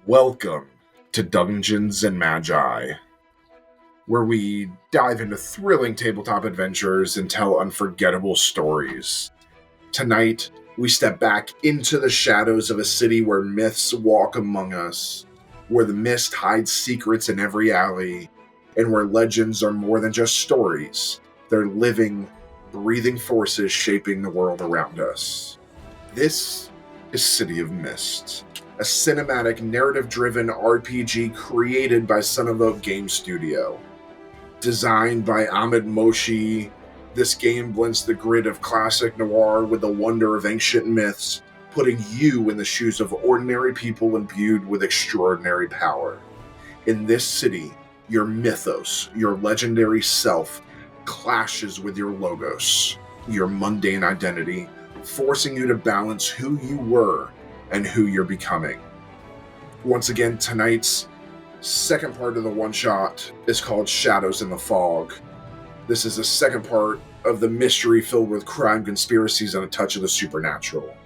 Welcome to Dungeons and Magi, where we dive into thrilling tabletop adventures and tell unforgettable stories. Tonight, we step back into the shadows of a city where myths walk among us, where the mist hides secrets in every alley, and where legends are more than just stories. They're living, breathing forces shaping the world around us. This is City of Mist, a cinematic, narrative-driven RPG created by Son of Oak Game Studio. Designed by Ahmed Moshi, this game blends the grit of classic noir with the wonder of ancient myths, putting you in the shoes of ordinary people imbued with extraordinary power. In this city, your mythos, your legendary self, clashes with your logos, your mundane identity, forcing you to balance who you were and who you're becoming. Once again, tonight's second part of the one-shot is called Shadows in the Fog. This is the second part of the mystery filled with crime, conspiracies, and a touch of the supernatural.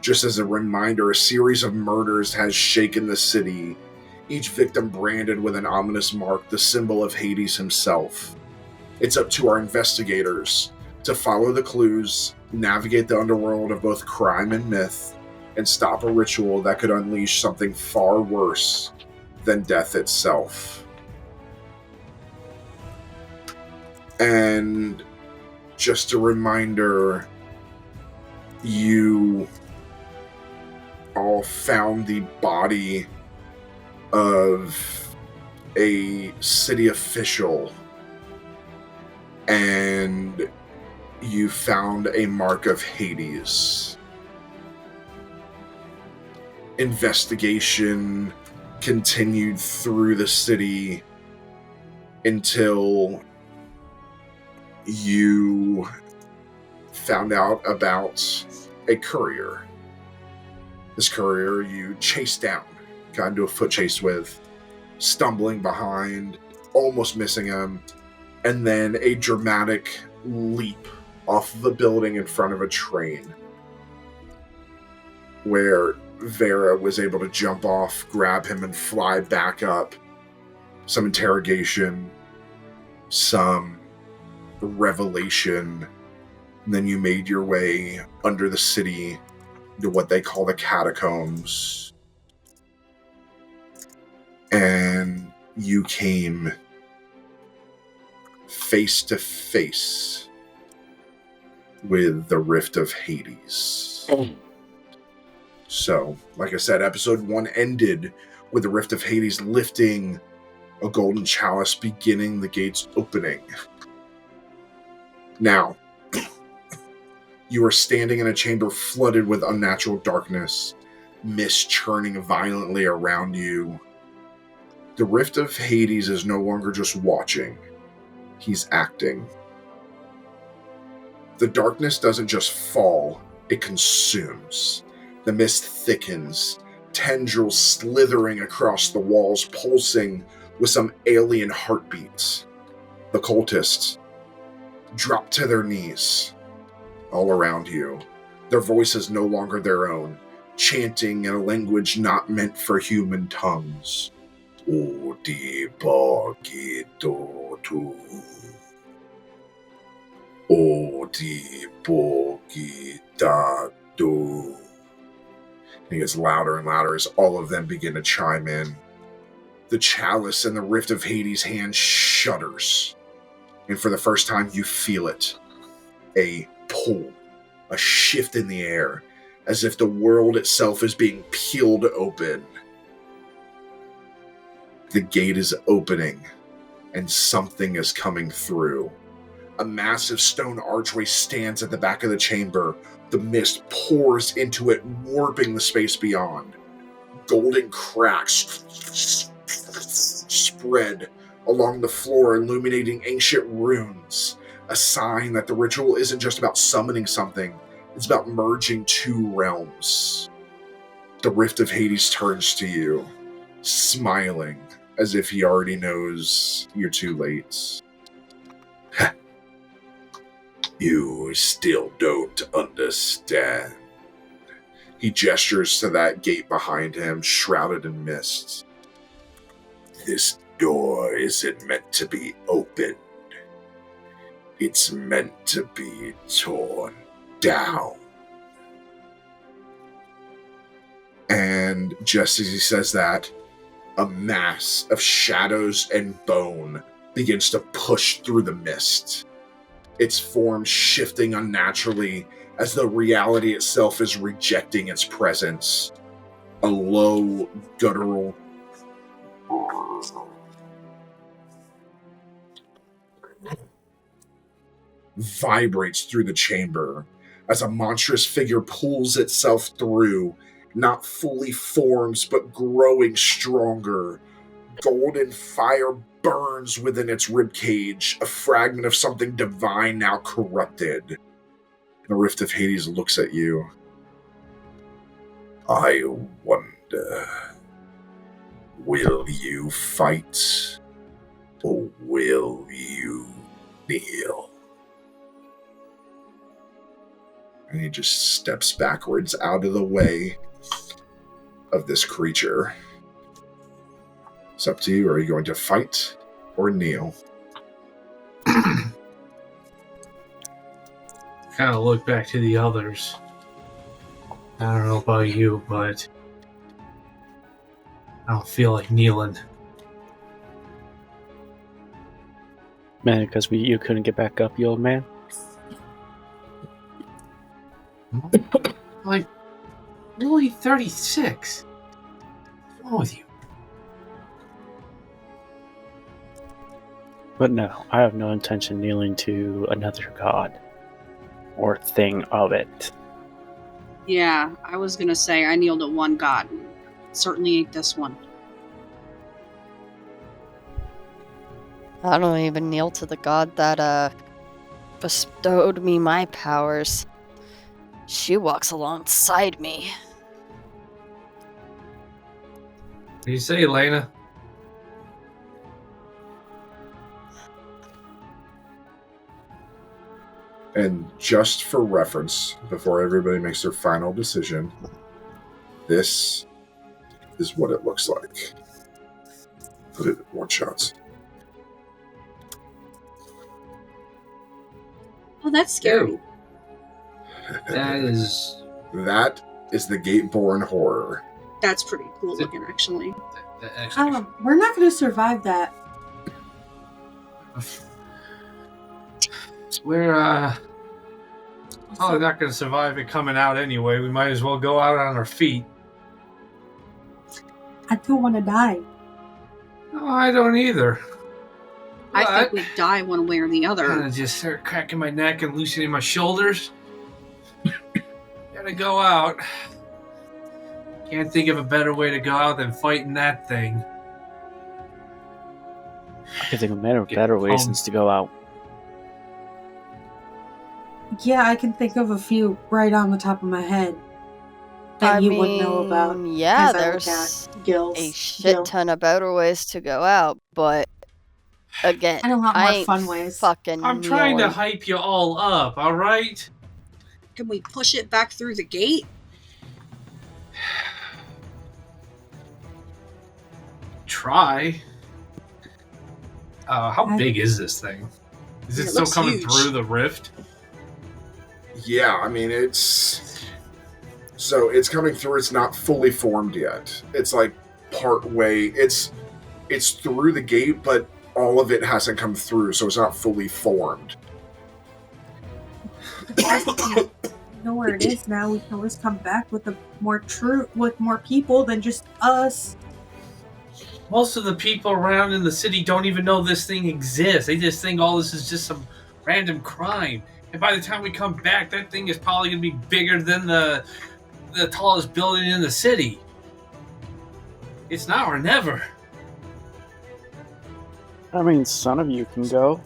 Just as a reminder, a series of murders has shaken the city, each victim branded with an ominous mark, the symbol of Hades himself. It's up to our investigators to follow the clues, navigate the underworld of both crime and myth, and stop a ritual that could unleash something far worse than death itself. And just a reminder, you all found the body of a city official, and you found a mark of Hades. Investigation continued through the city until you found out about a courier. This courier you chased down, got into a foot chase with, stumbling behind, almost missing him, and then a dramatic leap off of a building in front of a train, where Vera was able to jump off, grab him, and fly back up. Some interrogation, some revelation, and then you made your way under the city to what they call the catacombs. And you came face to face with the Rift of Hades. So, like I said, episode 1 ended with the Rift of Hades lifting a golden chalice, beginning the gates opening. Now, you are standing in a chamber flooded with unnatural darkness, mist churning violently around you. The Rift of Hades is no longer just watching, he's acting. The darkness doesn't just fall, it consumes. The mist thickens, tendrils slithering across the walls, pulsing with some alien heartbeats. The cultists drop to their knees all around you, their voices no longer their own, chanting in a language not meant for human tongues. Odi Bogito tu. Odi Bogita tu. It gets louder and louder as all of them begin to chime in. The chalice in the Rift of Hades' hand shudders, and for the first time you feel it. A pull, a shift in the air, as if the world itself is being peeled open. The gate is opening, and something is coming through. A massive stone archway stands at the back of the chamber. The mist pours into it, warping the space beyond. Golden cracks spread along the floor, illuminating ancient runes. A sign that the ritual isn't just about summoning something, it's about merging two realms. The Rift of Hades turns to you, smiling as if he already knows you're too late. You still don't understand. He gestures to that gate behind him, shrouded in mist. This door isn't meant to be opened. It's meant to be torn down. And just as he says that, a mass of shadows and bone begins to push through the mist. Its form shifting unnaturally as though reality itself is rejecting its presence. A low, guttural vibrates through the chamber as a monstrous figure pulls itself through, not fully formed, but growing stronger. Golden fire burns within its ribcage, a fragment of something divine now corrupted. The Rift of Hades looks at you. I wonder, will you fight, or will you kneel? And he just steps backwards out of the way of this creature. It's up to you. Are you going to fight or kneel? Kind of look back to the others. I don't know about you, but I don't feel like kneeling. Man, because you couldn't get back up, you old man? Like, you're only 36. What's wrong with you? But no, I have no intention kneeling to another god. Or thing of it. Yeah, I was gonna say I kneel to one god. Certainly ain't this one. I don't even kneel to the god that, bestowed me my powers. She walks alongside me. What do you say, Elena? And just for reference, before everybody makes their final decision, this is what it looks like. Put it in one shots. Oh, that's scary. That is the Gateborn horror. That's pretty cool looking, actually. actually, We're not going to survive that. we're probably not going to survive it coming out anyway. We might as well go out on our feet. I don't want to die. No, I don't either. I think we'd die one way or the I'm other. gonna just start cracking my neck and loosening my shoulders. Gotta go out. Can't think of a better way to go out than fighting that thing. I can think of better ways than to go out. Yeah, I can think of a few right on the top of my head that you wouldn't know about. Yeah, as I look there's at Gil's. a shit ton of better ways to go out, but again, I know a lot I more ain't fun ways. fucking I'm trying to kneeling. hype you all up, alright? Can we push it back through the gate? Try. How big is this thing? Is it It still looks coming huge. through the rift? Yeah, I mean, it's coming through. It's not fully formed yet. It's like part way. It's through the gate, but all of it hasn't come through, so it's not fully formed. You know where it is now. We can always come back with more people than just us. Most of the people around in the city don't even know this thing exists. They just think all this is just some random crime. And by the time we come back, that thing is probably going to be bigger than the tallest building in the city. It's now or never. I mean, some of you can go.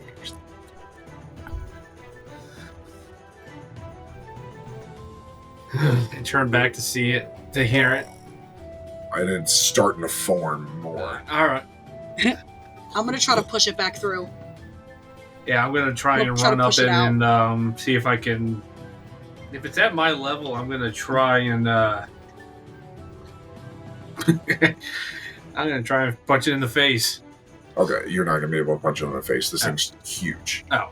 I turn back to see it, to hear it. And it's starting to form more. Alright. I'm gonna try to push it back through. Yeah, I'm going to try We'll and try to run up push it and see if I can... If it's at my level, I'm going to try and I'm gonna try and punch it in the face. Okay, you're not gonna be able to punch it in the face. This thing's huge. Oh.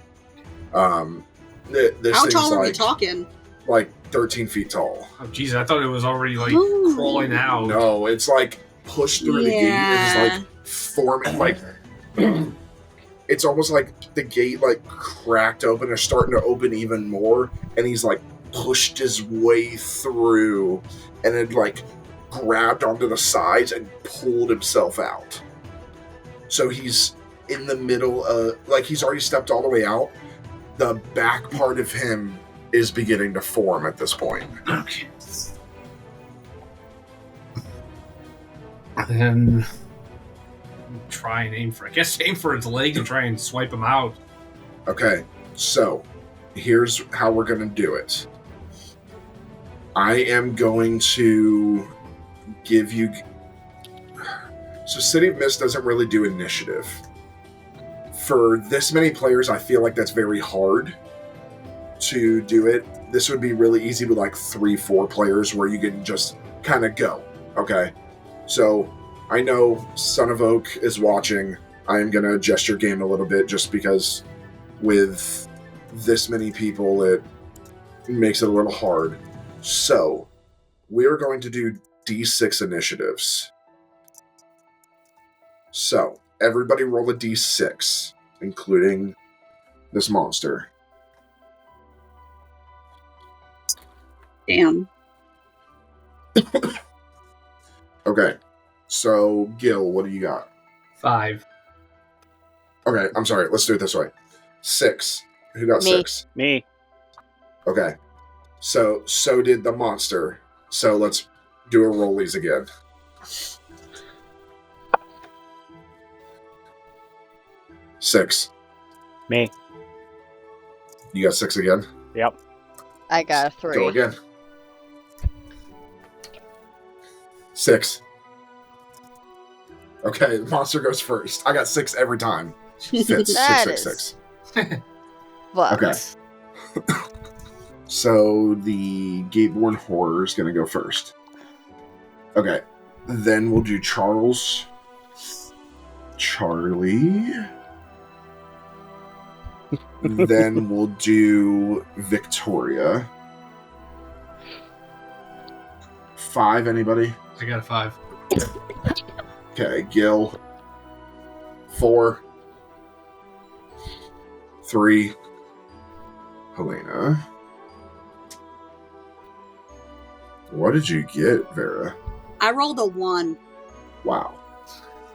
This How thing's tall are we like, talking? like 13 feet tall. Oh, Jesus, I thought it was already, like, Ooh. crawling out. No, it's like pushed through the gate and Yeah. is like forming, like it's almost like the gate like cracked open or starting to open even more, and he's like pushed his way through and had like grabbed onto the sides and pulled himself out. So he's in the middle of, like, he's already stepped all the way out. The back part of him is beginning to form at this point. Okay. Then try and aim for, I guess, aim for its leg and try and swipe him out. Okay, so here's how we're going to do it. I am going to give you... So City of Mist doesn't really do initiative. For this many players, I feel like that's very hard to do it. This would be really easy with like 3-4 players where you can just kind of go. Okay, so I know Son of Oak is watching. I am going to adjust your game a little bit just because with this many people, it makes it a little hard. So we are going to do D6 initiatives. So everybody roll a D6, including this monster. Damn. Okay, so Gil, what do you got? 5. Okay, I'm sorry. Let's do it this way. 6. Who got Me. 6? Me. Okay. So did the monster. So let's do a rollies again. Six. Me. You got 6 again? Yep. I got a Go 3. again. 6. Okay, the monster goes first. I got 6 every time. Fits. That 6, 6, 6. But Okay. So the Gateborn Horror is going to go first. Okay. Then we'll do Charles. Charlie. Then we'll do Victoria. 5, anybody? I got a 5. Okay, Gil. 4. 3. Helena. What did you get, Vera? I rolled a 1. Wow.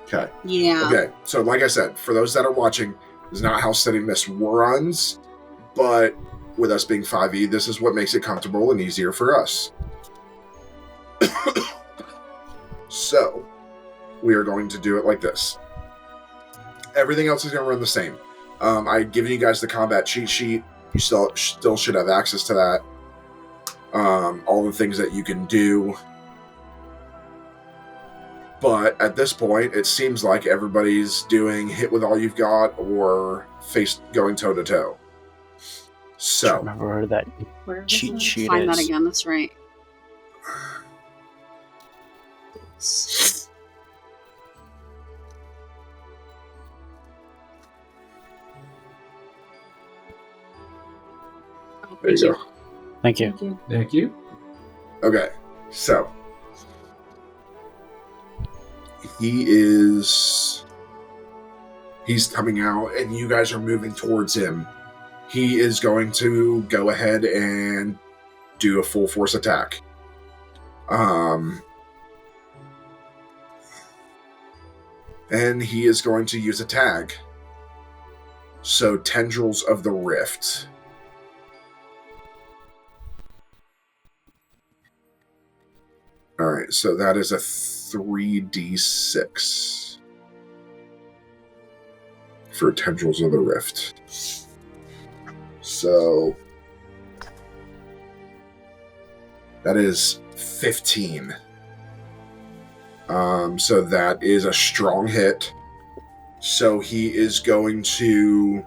Okay. Yeah. Okay, so like I said, for those that are watching, this is not how City Mist runs, but with us being 5e, this is what makes it comfortable and easier for us. So, we are going to do it like this. Everything else is going to run the same. I've given you guys the combat cheat sheet. You still should have access to that. All the things that you can do. But at this point, it seems like everybody's doing hit with all you've got or face going toe to toe. So Remember where that Where is cheat it? sheet Find that is. again. That's right. Oh, there thank you you. go. Thank you. Thank you. Thank you. Okay, so he's coming out, and you guys are moving towards him. He is going to go ahead and do a full force attack. And he is going to use a tag. So, Tendrils of the Rift. Alright, so that is a 3d6 for Tendrils of the Rift. So that is 15. So that is a strong hit. So he's going to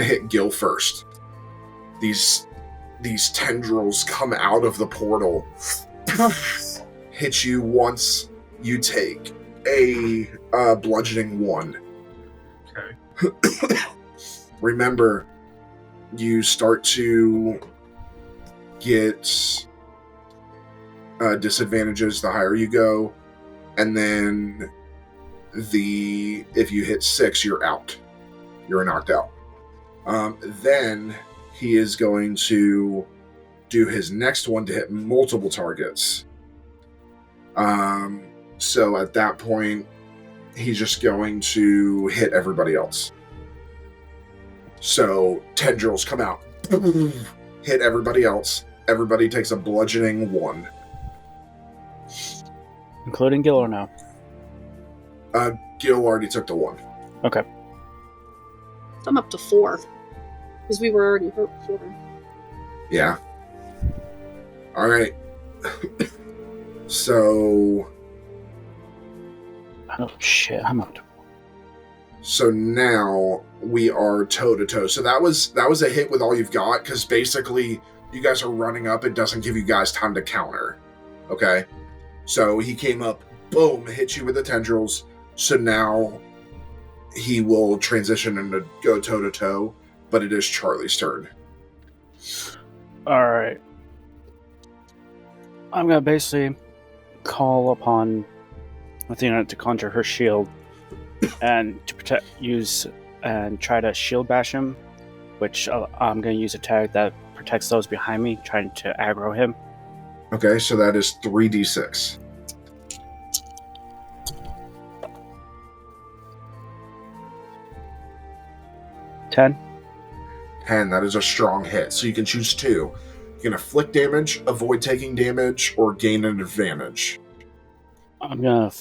hit Gil first. These tendrils come out of the portal, hits you once, you take a bludgeoning 1. Okay. Remember, you start to get disadvantages the higher you go, and then if you hit 6, you're out. You're knocked out. Then he is going to do his next one to hit multiple targets. So at that point, he's just going to hit everybody else. So tendrils come out, hit everybody else. Everybody takes a bludgeoning 1. Including Gil or no? Gil already took the 1. Okay. I'm up to 4. Because we were already hurt before. Yeah. Alright. So... Oh shit, I'm up to... So now we are toe-to-toe. So that was a hit with all you've got, because basically you guys are running up. It doesn't give you guys time to counter. Okay? So he came up, boom, hit you with the tendrils. So now he will transition and go toe-to-toe, but it is Charlie's turn. Alright. I'm gonna basically call upon Athena to conjure her shield and to use and try to shield bash him, which I'm gonna use a tag that protects those behind me, trying to aggro him. Okay, so that is 3d6. $10. 10, that is a strong hit. So you can choose 2. You can inflict damage, avoid taking damage, or gain an advantage. I'm gonna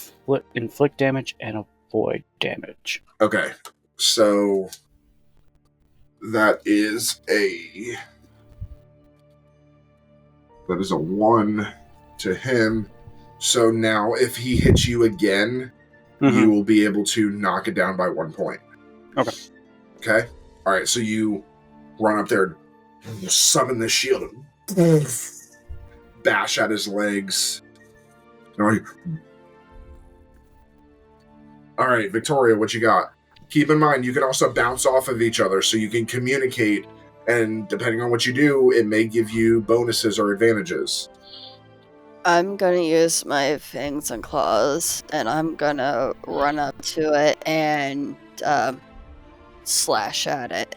inflict damage and avoid damage. Okay, so that is a 1 to him. So now if he hits you again, you will be able to knock it down by 1 point. Okay. Okay? Alright, so you run up there, summon the shield, and bash at his legs. Alright, Victoria, what you got? Keep in mind, you can also bounce off of each other so you can communicate, and depending on what you do, it may give you bonuses or advantages. I'm gonna use my fangs and claws, and I'm gonna run up to it and slash at it.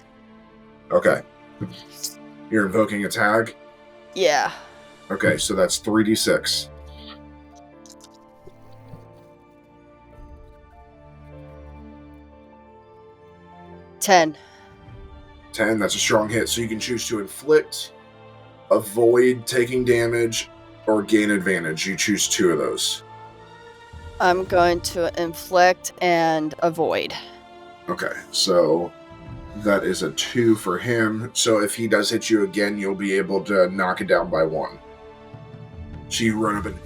Okay. You're invoking a tag? Yeah. Okay, so that's 3d6. $10. 10, that's a strong hit. So you can choose to inflict, avoid taking damage, or gain advantage. You choose 2 of those. I'm going to inflict and avoid. Okay, so that is a 2 for him. So if he does hit you again, you'll be able to knock it down by 1. So you run up and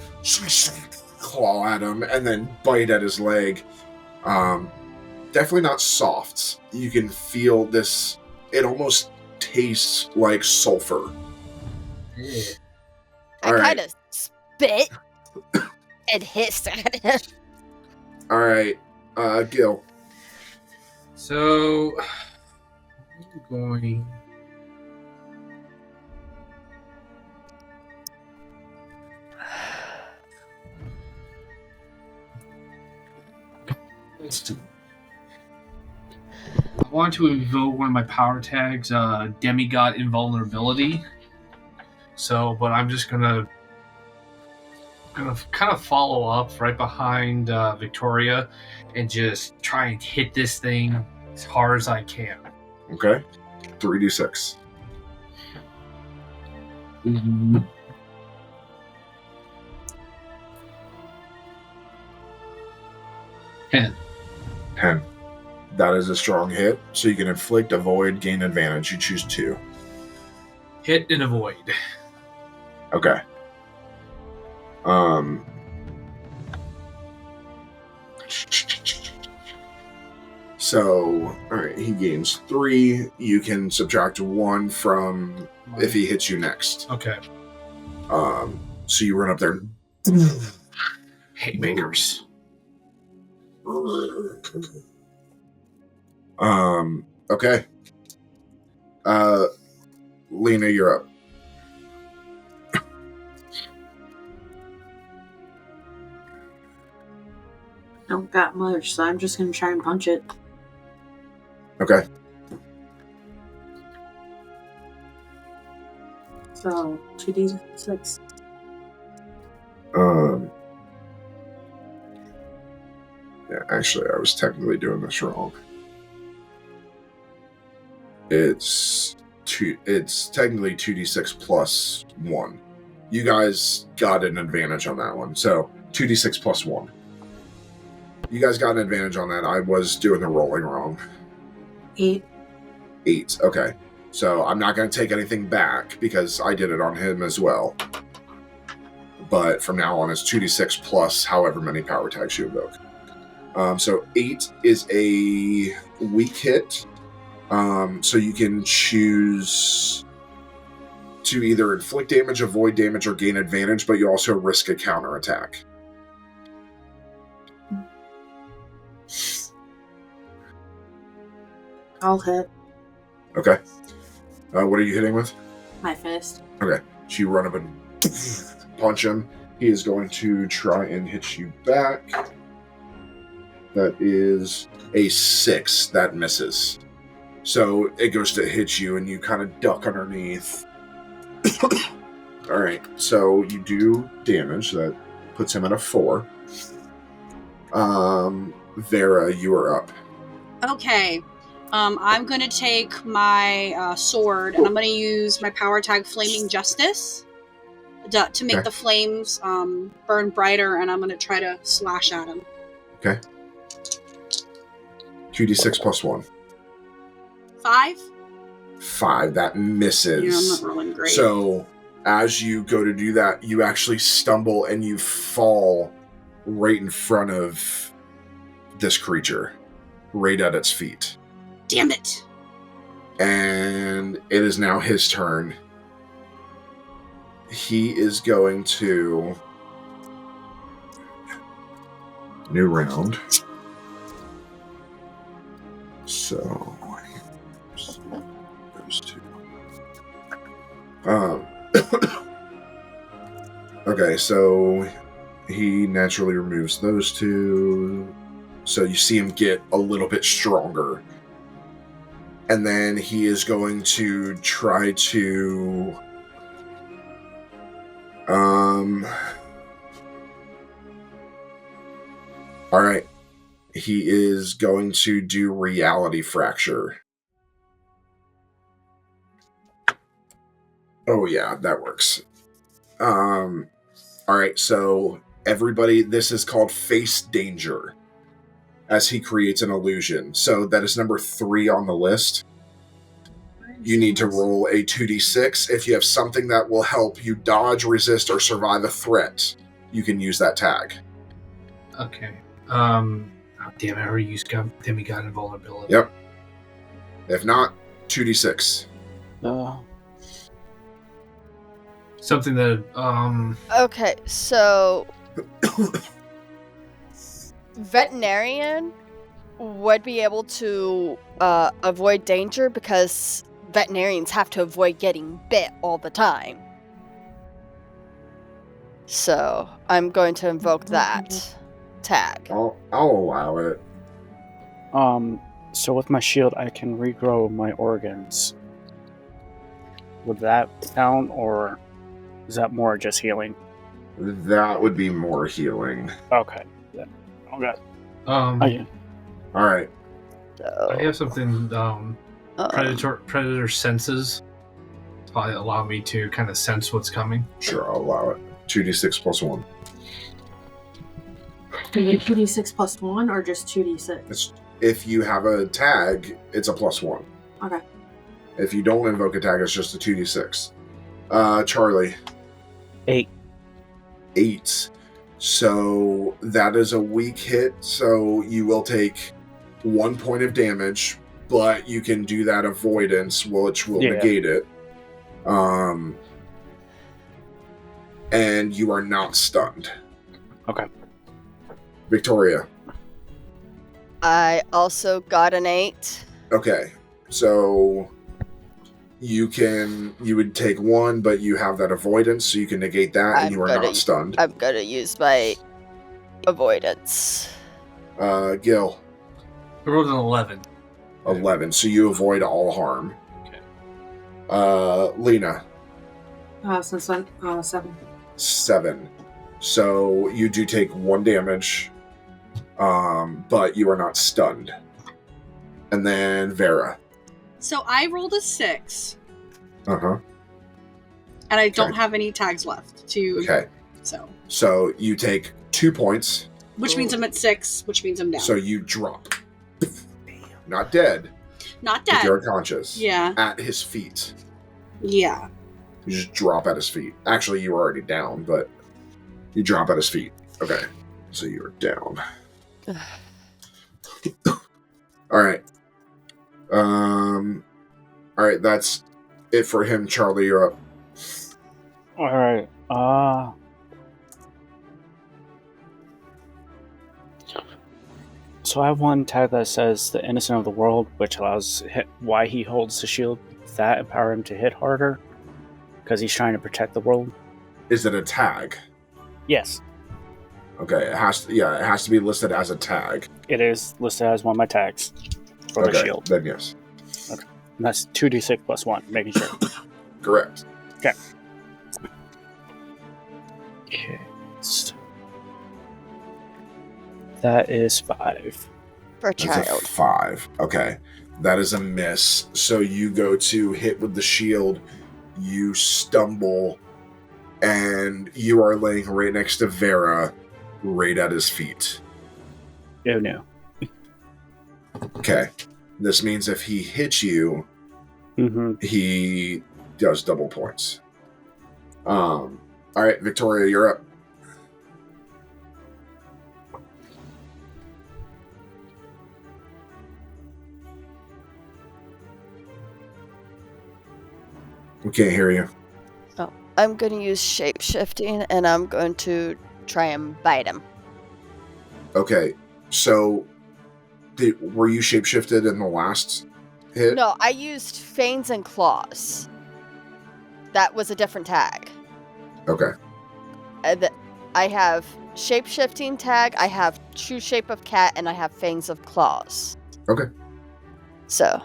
claw at him and then bite at his leg. Definitely not soft. You can feel this. It almost tastes like sulfur. I kind of spit and hissed at him. All right, Gil. So, I'm going. I want to invoke one of my power tags, Demigod Invulnerability. So, but I'm just gonna kind of follow up right behind Victoria and just try and hit this thing as hard as I can. Okay, 3d6. Mm-hmm. Ten. 10. That is a strong hit, so you can inflict, avoid, gain advantage. You choose 2. Hit and avoid. Okay. So, alright, he gains 3. You can subtract 1 from if he hits you next. Okay. So you run up there, haymakers. Okay. Lena, you're up. Don't got much, so I'm just gonna try and punch it. Okay. So 2d6. Yeah, actually, I was technically doing this wrong. It's technically 2d6 plus 1. You guys got an advantage on that one, so 2d6 plus 1. You guys got an advantage on that. I was doing the rolling wrong. 8. 8, okay. So I'm not going to take anything back because I did it on him as well. But from now on, it's 2d6 plus however many power tags you invoke. So 8 is a weak hit. So you can choose to either inflict damage, avoid damage, or gain advantage, but you also risk a counterattack. I'll hit Okay. What are you hitting with? my fist. Okay. So you run up and punch him. He is going to try and hit you back. That is a 6. That misses. So it goes to hit you, and you kind of duck underneath. Alright, so you do damage. That puts him at a 4. Vera, you are up. Okay. I'm gonna take my sword and I'm gonna use my power tag Flaming Justice to make Okay. the flames burn brighter, and I'm gonna try to slash at him. Okay. 2d6 plus 1. 5? 5. That misses. Yeah, I'm not rolling great. So, as you go to do that, you actually stumble and you fall right in front of this creature, right at its feet. Damn it! And it is now his turn. He is going to... New round. So... Those two. Okay, so he naturally removes those two. So you see him get a little bit stronger. And then he is going to try to... Alright. He is going to do Reality Fracture. Oh yeah, that works. Alright, so everybody, this is called Face Danger, as he creates an illusion. So that is number 3 on the list. You need to roll a 2d6. If you have something that will help you dodge, resist, or survive a threat, you can use that tag. Okay. Oh, damn, I already used Demigod Invulnerability. Yep. If not, 2d6. Something that, Okay, so veterinarian would be able to avoid danger because veterinarians have to avoid getting bit all the time. So I'm going to invoke that tag. I'll allow it. So with my shield, I can regrow my organs. Would that count, or is that more just healing? That would be more healing. Okay. Yeah. Okay. Alright. So, I have something, Predator senses. Probably allow me to kind of sense what's coming. Sure, I'll allow it. 2d6 plus 1. Do you get 2d6 plus 1 or just 2d6? If you have a tag, it's a plus 1. Okay. If you don't invoke a tag, it's just a 2d6. Charlie. 8. 8. So that is a weak hit, so you will take 1 point of damage, but you can do that avoidance, which will negate it. And you are not stunned. Okay. Victoria. I also got an 8. Okay, so you would take 1, but you have that avoidance, so you can negate that, and you are not stunned. I'm gonna use my avoidance. Gil. I rolled an 11. 11, so you avoid all harm. Okay. Lena. Since then, 7. 7. So you do take 1 damage, but you are not stunned. And then Vera. So I rolled a 6. Uh-huh. And I don't have any tags left to. Okay. So you take 2 points. Which means I'm at 6, which means I'm down. So you drop. Not dead. Not But dead. you're unconscious. Yeah. At his feet. Yeah. You just drop at his feet. Actually, you were already down, but you drop at his feet. Okay. So you're down. Alright. Alright, that's it for him. Charlie, you're up. Alright, so I have one tag that says the innocent of the world, which allows why he holds the shield. Does that empower him to hit harder? Because he's trying to protect the world? Is it a tag? Yes. Okay, it has to be listed as a tag. It is listed as one of my tags for the shield. Then yes. Okay. And that's 2d6 plus 1, making sure. Correct. Okay. Okay. That is 5. For a That's child. a 5. Okay. That is a miss. So you go to hit with the shield, you stumble, and you are laying right next to Vera, right at his feet. Oh no. Okay. This means if he hits you, he does double points. Alright, Victoria, you're up. We can't hear you. Oh, I'm going to use shape-shifting, and I'm going to try and bite him. Okay, so were you shapeshifted in the last hit? No, I used fangs and claws. That was a different tag. Okay. I have shape-shifting tag, I have true shape of cat, and I have fangs of claws. Okay. So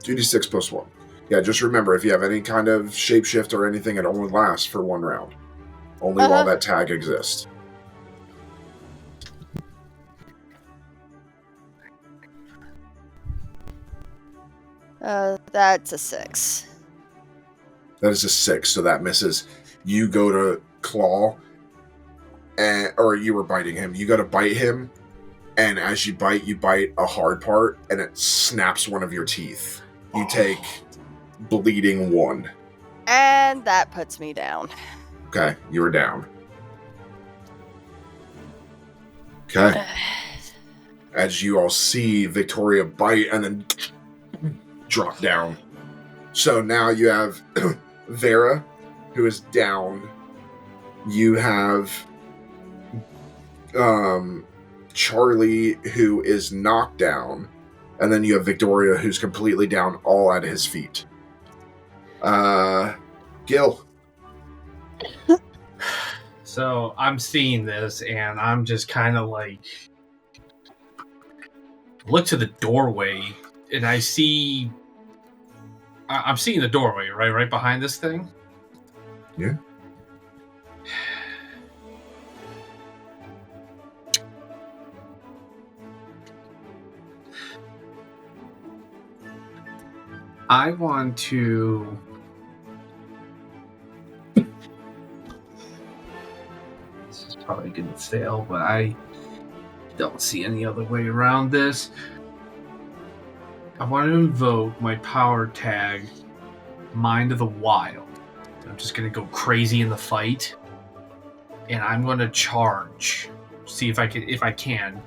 2d6 plus 1. Yeah, just remember, if you have any kind of shapeshift or anything, it only lasts for 1 round. Only while that tag exists. That's a 6. That is a 6, so that misses. You go to claw, or you were biting him. You go to bite him, and as you bite a hard part, and it snaps one of your teeth. You take bleeding 1. And that puts me down. Okay, you were down. Okay. As you all see Victoria bite and then drop down. So now you have Vera, who is down. You have Charlie, who is knocked down. And then you have Victoria, who's completely down, all at his feet. Gil. So I'm seeing this, and I'm just kind of like, look to the doorway, and I see. I'm seeing the doorway, right behind this thing. Yeah. I want to. This is probably going to fail, but I don't see any other way around this. I want to invoke my power tag, Mind of the Wild. I'm just going to go crazy in the fight, and I'm going to charge. See if I can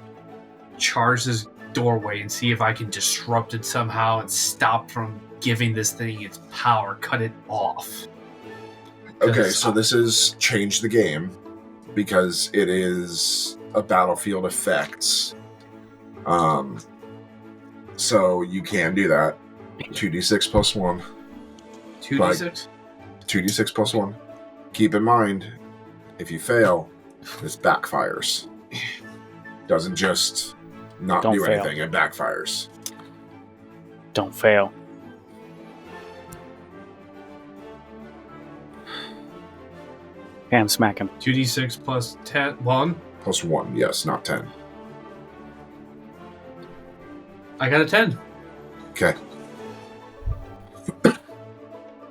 charge this doorway and see if I can disrupt it somehow and stop from giving this thing its power, cut it off. Okay, so this is change the game because it is a battlefield effect. So you can do that. 2d6 plus 1. 2d6? 2d6 plus 1. Keep in mind, if you fail, this backfires. Doesn't just not Don't do fail. anything, it backfires. Don't fail. Bam, smack him. 2d6 plus 10. 1. Plus 1, yes, not 10. I got a 10. Okay.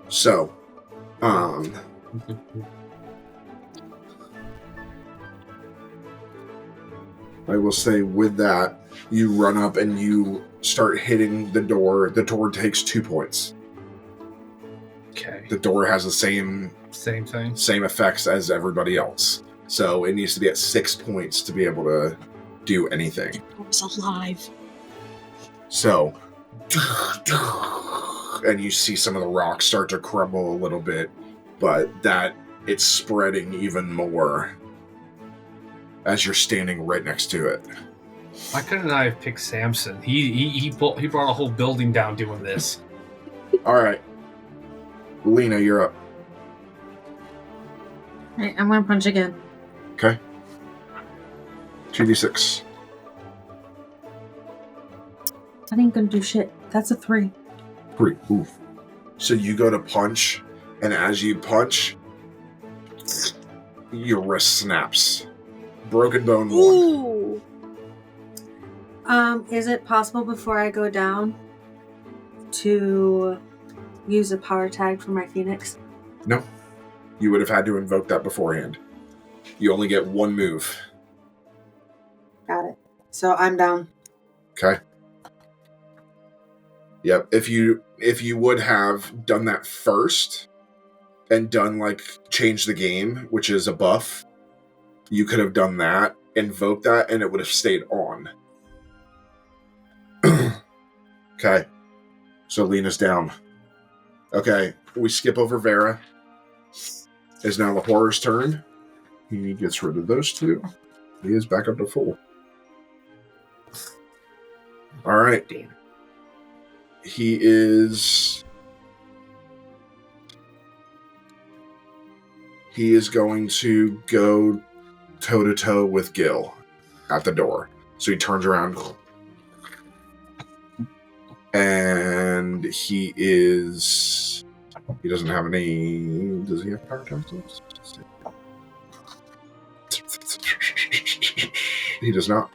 So, I will say with that, you run up and you start hitting the door. The door takes 2 points. Okay. The door has the same Same thing. effects as everybody else. So it needs to be at 6 points to be able to do anything. I was alive. So, and you see some of the rocks start to crumble a little bit, but that it's spreading even more as you're standing right next to it. Why couldn't I have picked Samson? He brought a whole building down doing this. All right, Lena, you're up. Alright, I'm gonna punch again. Okay. 2d6. That ain't gonna do shit. That's a 3. 3. Oof. So you go to punch, and as you punch, your wrist snaps. Broken bone 1. Ooh. Is it possible before I go down to use a power tag for my Phoenix? No. You would have had to invoke that beforehand. You only get 1 move. Got it. So I'm down. Okay. Yep. If you would have done that first and done change the game, which is a buff, you could have done that, invoked that, and it would have stayed on. Okay. So Lena's down. Okay. We skip over Vera. It's now the horror's turn. He gets rid of those 2. He is back up to full. All right. Damn. He is going to go toe-to-toe with Gil at the door. So he turns around. And he doesn't have any... Does he have power attacks? He does not.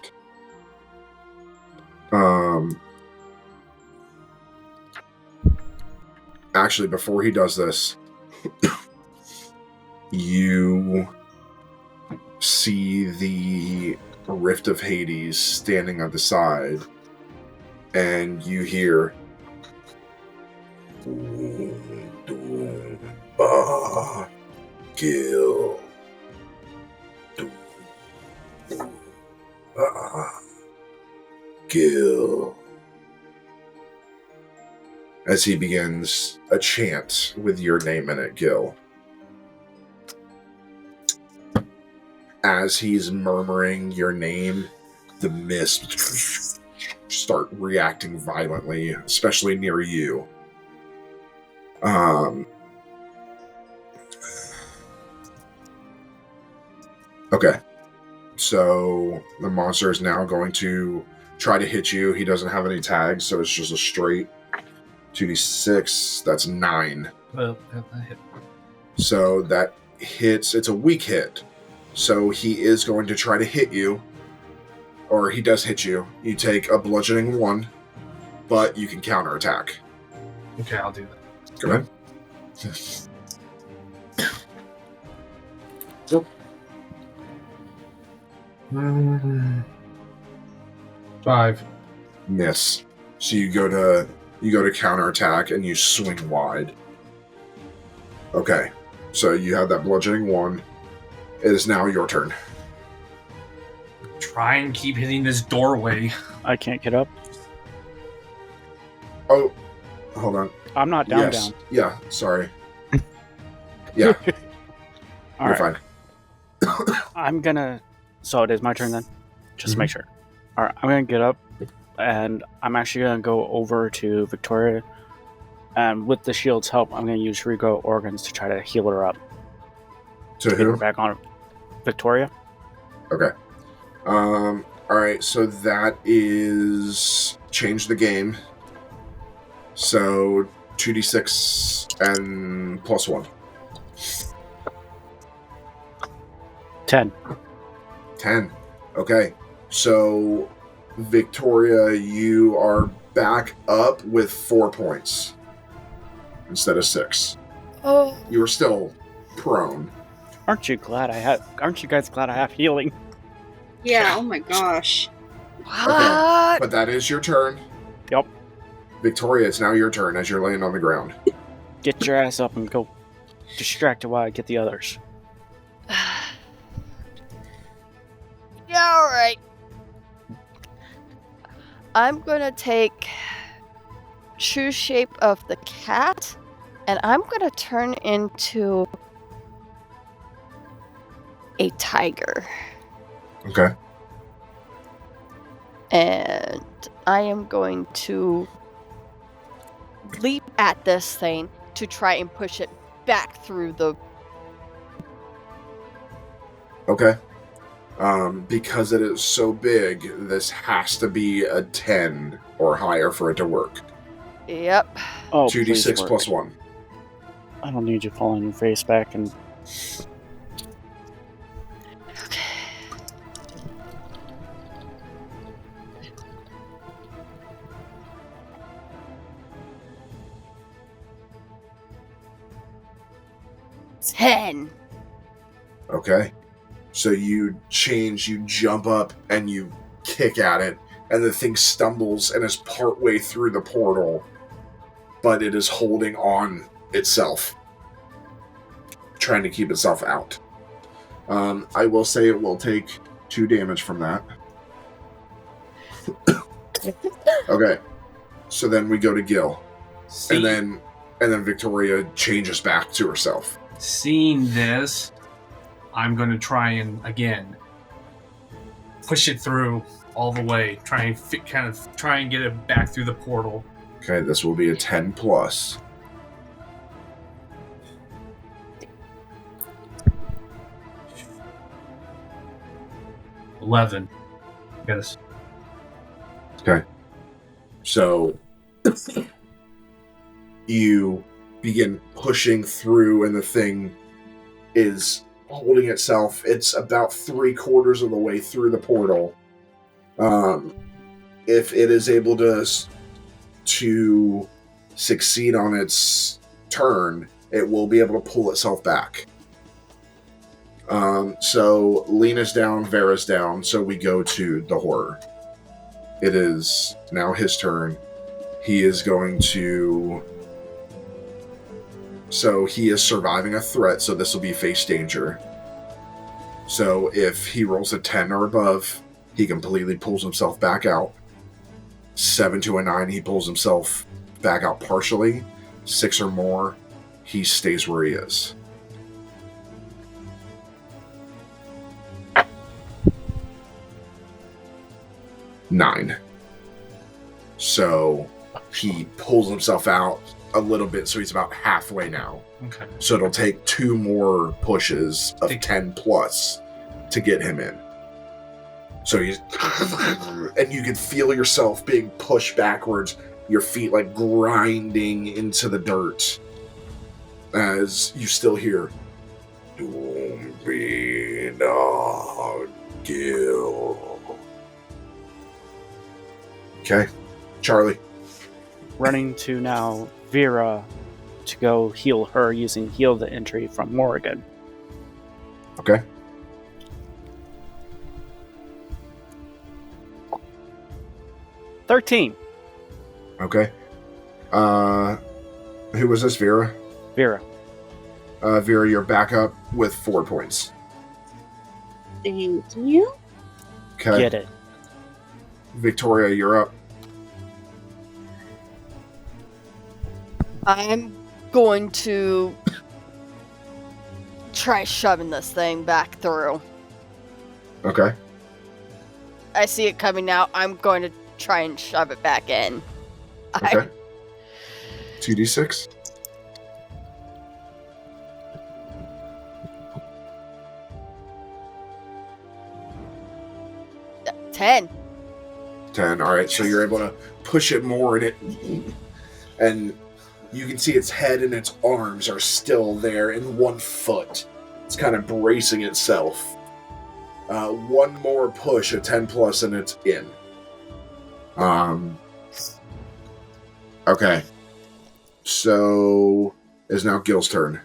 Actually, before he does this, you see the Rift of Hades standing on the side, and you hear Gil. Gil. As he begins a chant with your name in it, Gil. As he's murmuring your name, the mist start reacting violently, especially near you. Okay. So the monster is now going to try to hit you. He doesn't have any tags, so it's just a straight 2d6. That's 9. Well, that hit. So that hits. It's a weak hit. So he is going to try to hit you. Or he does hit you. You take a bludgeoning 1, but you can counterattack. Okay, I'll do that. Go ahead. Yep. 5. Miss. So you go to counterattack and you swing wide. Okay. So you have that bludgeoning 1. It is now your turn. Try and keep hitting this doorway. I can't get up. Oh, hold on. I'm not down. Yes. Yeah, sorry. Yeah, All you're right. fine. I'm gonna So it is my turn then? Just to make sure. Alright, I'm going to get up, and I'm actually going to go over to Victoria. And with the shield's help, I'm going to use regrow organs to try to heal her up. To Get her who? back on Victoria. Okay. Alright, so that is change the game. So 2d6 and plus 1. 10. 10. Okay. So Victoria, you are back up with 4 points instead of 6. Oh. You were still prone. Aren't you guys glad I have healing? Yeah, oh my gosh. What? But that is your turn. Yep. Victoria, it's now your turn as you're laying on the ground. Get your ass up and go distracted while I get the others. Yeah, alright. I'm gonna take true shape of the cat, and I'm gonna turn into a tiger. Okay. And I am going to leap at this thing to try and push it back through the... Okay. Because it is so big, this has to be a 10 or higher for it to work. Yep. Oh, 2d6 plus 1. I don't need you falling your face back and... Okay. $10. Okay. So you jump up, and you kick at it, and the thing stumbles and is partway through the portal, but it is holding on itself, trying to keep itself out. I will say it will take 2 damage from that. Okay. So then we go to Gil. And then Victoria changes back to herself. Seeing this, I'm going to try and, again, push it through all the way. Try and get it back through the portal. Okay, this will be a 10 plus. $11. Yes. Okay. So you begin pushing through, and the thing is holding itself. It's about 3/4 of the way through the portal. If it is able to succeed on its turn, it will be able to pull itself back. So Lena's down, Vera's down, so we go to the horror. It is now his turn. He is going to... So he is surviving a threat, so this will be face danger. So if he rolls a 10 or above, he completely pulls himself back out. 7 to a 9, he pulls himself back out partially. 6 or more, he stays where he is. Nine. So he pulls himself out a little bit, so he's about halfway now. Okay. So it'll take 2 more pushes of 10 plus to get him in. So he's... And you can feel yourself being pushed backwards, your feet like grinding into the dirt, as you still hear, "Don't be not Gil." Okay, Charlie. Running to now Vera to go heal her using Heal the Entry from Morrigan. Okay. $13. Okay. Who was this, Vera? Vera. Vera, you're back up with 4 points. Thank you. Okay. Get it. Victoria, you're up. I'm going to try shoving this thing back through. Okay. I see it coming now. I'm going to try and shove it back in. Okay. 2d6. I 10. 10. All right, so you're able to push it more, and you can see its head and its arms are still there in 1 foot. It's kind of bracing itself. One more push, a 10 plus, and it's in. Okay. So it's now Gil's turn.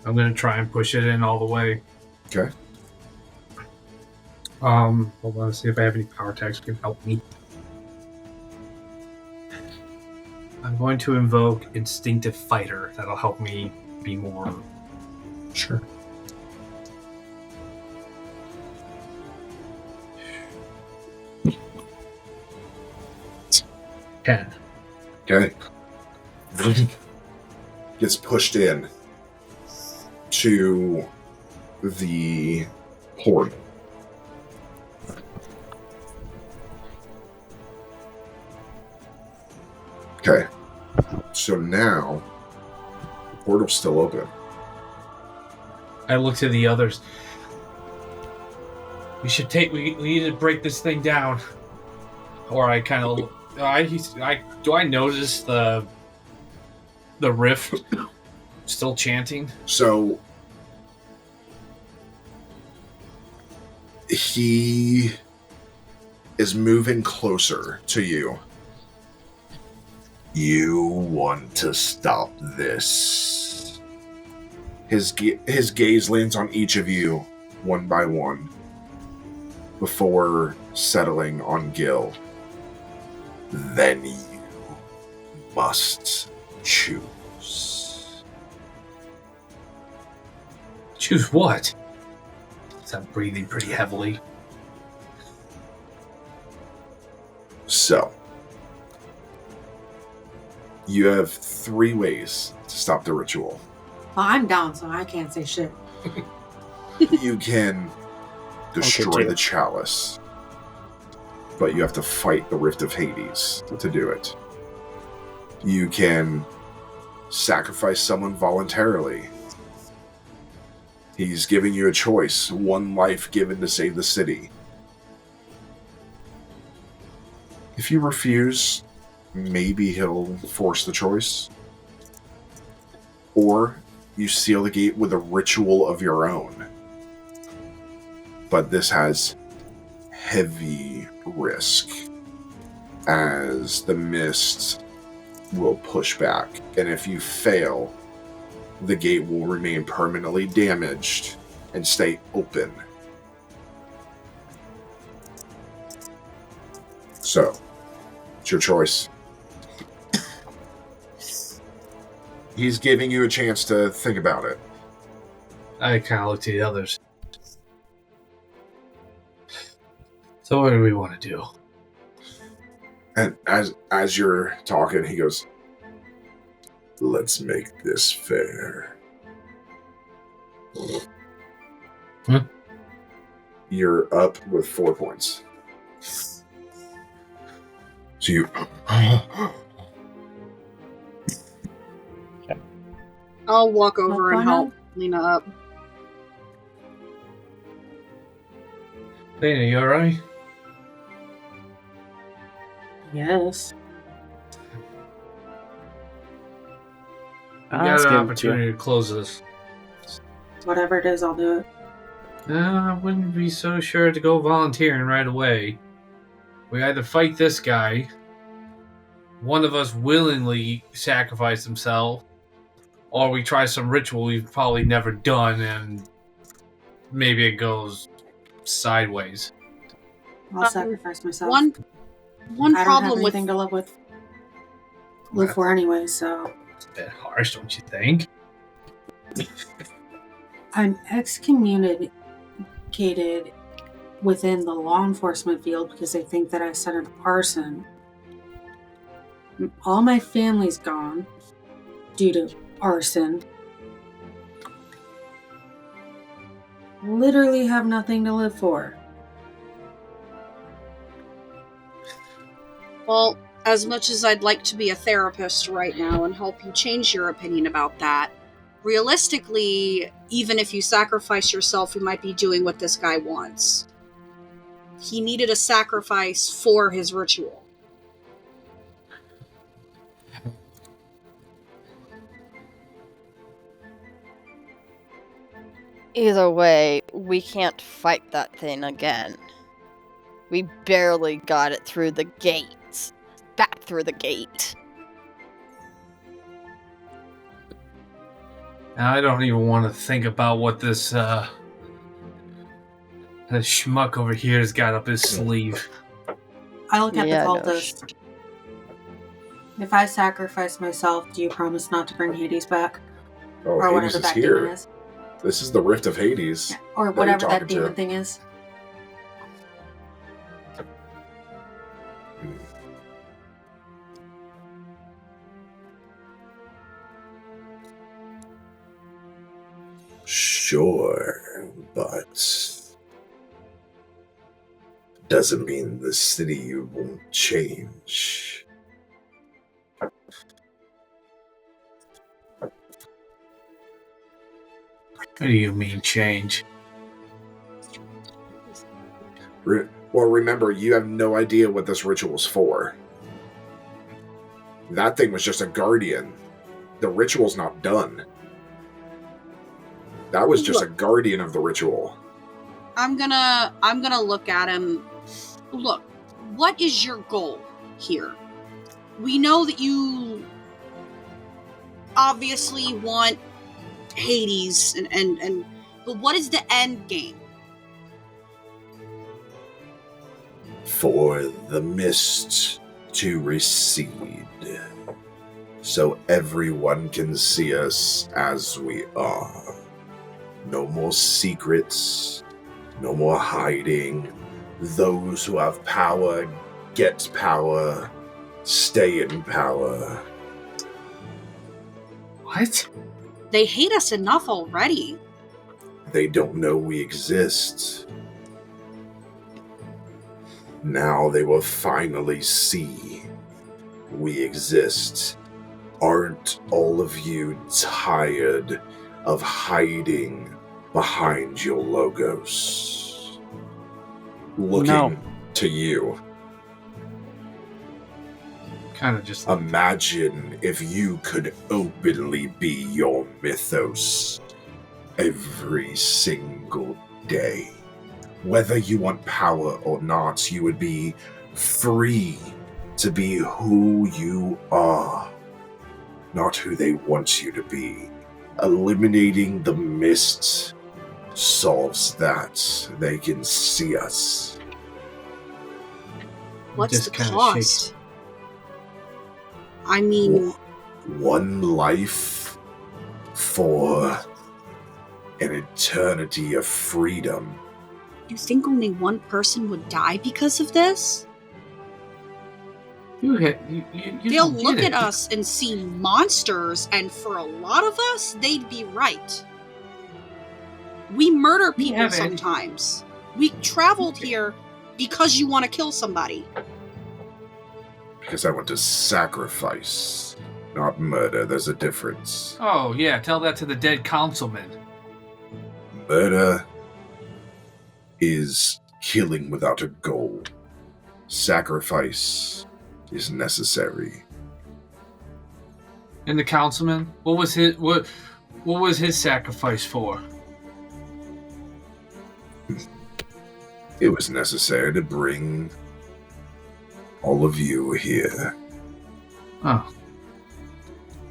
I'm gonna try and push it in all the way. Okay. Hold on, see if I have any power attacks that can help me. I'm going to invoke Instinctive Fighter. That'll help me be more... Sure. Ten. Okay. Gets pushed in to the horde. Okay. So now the portal's still open. I look to the others. We need to break this thing down. Or I kind of... do I notice the rift still chanting? So he is moving closer to you. You want to stop this. His gaze lands on each of you, one by one, before settling on Gil. Then you must choose. Choose what? I'm breathing pretty heavily. So, you have 3 ways to stop the ritual. Well, I'm down, so I can't say shit. You can destroy the chalice, but you have to fight the Rift of Hades to do it. You can sacrifice someone voluntarily. He's giving you a choice, 1 life given to save the city. If you refuse, maybe he'll force the choice. Or you seal the gate with a ritual of your own. But this has heavy risk, as the mist will push back. And if you fail, the gate will remain permanently damaged and stay open. So, it's your choice. He's giving you a chance to think about it. I kind of look to the others. So what do we want to do? And as you're talking, he goes, "Let's make this fair." You're up with 4 points. So you... I'll walk over and Lena? help Lena up. Lena, you alright? Yes. We got an opportunity to close this. Whatever it is, I'll do it. I wouldn't be so sure to go volunteering right away. We either fight this guy, one of us willingly sacrifice himself, or we try some ritual we've probably never done and maybe it goes sideways. I'll sacrifice myself. One I don't problem have with anything to live for anyway, so It's a bit harsh, don't you think? I'm excommunicated within the law enforcement field because they think that I set an arson. All my family's gone due to arson. literally have nothing to live for. Well, as much as I'd like to be a therapist right now and help you change your opinion about that, realistically, even if you sacrifice yourself, you might be doing what this guy wants. He needed a sacrifice for his ritual. Either way, we can't fight that thing again. We barely got it through the gate. Back through the gate. Now, I don't even want to think about what this schmuck over here has got up his sleeve. I look at Yeah, the no, cultist. If I sacrifice myself, do you promise not to bring Hades back? Oh, Or Hades whatever is that here. demon is? This is the Rift of Hades. Yeah, or you're whatever that talking to. demon thing is. Sure, but doesn't mean the city won't change. What do you mean, change? Well, remember, you have no idea what this ritual's for. That thing was just a guardian. The ritual's not done. That was just a guardian of the ritual. I'm gonna look at him. Look, what is your goal here? We know that you obviously want Hades and but what is the end game? For the mist to recede, so everyone can see us as we are. No more secrets, no more hiding. Those who have power get power, stay in power. What? They hate us enough already. They don't know we exist. Now they will finally see we exist. Aren't all of you tired of hiding behind your logos? Looking No. to you. Kind of just Imagine if you could openly be your mythos every single day. Whether you want power or not, you would be free to be who you are, not who they want you to be. Eliminating the mist solves that. They can see us. What's just the kinda cost? I mean, One life for an eternity of freedom. you think only one person would die because of this? you They'll don't get look it. at us and see monsters, and for a lot of us, they'd be right. We murder We people haven't- sometimes. We traveled here because you want to kill somebody. Because I want to sacrifice, not murder. There's a difference. Oh yeah, tell that to the dead councilman. Murder is killing without a goal. Sacrifice is necessary. And the councilman, what was his sacrifice for? It was necessary to bring all of you here. Oh,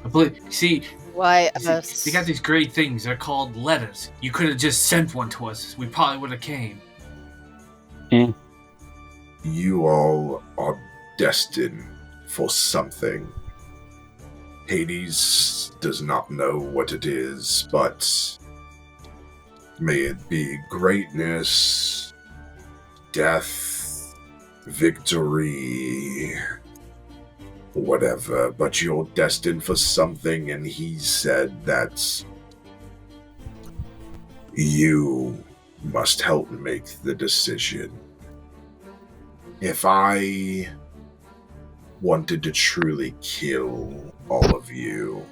I believe. See, Why see, us? they got these great things. They're called letters. You could have just sent one to us. We probably would have came. You all are destined for something. Hades does not know what it is, but may it be greatness, death, victory, whatever, but you're destined for something, and he said that you must help make the decision. If I wanted to truly kill all of you,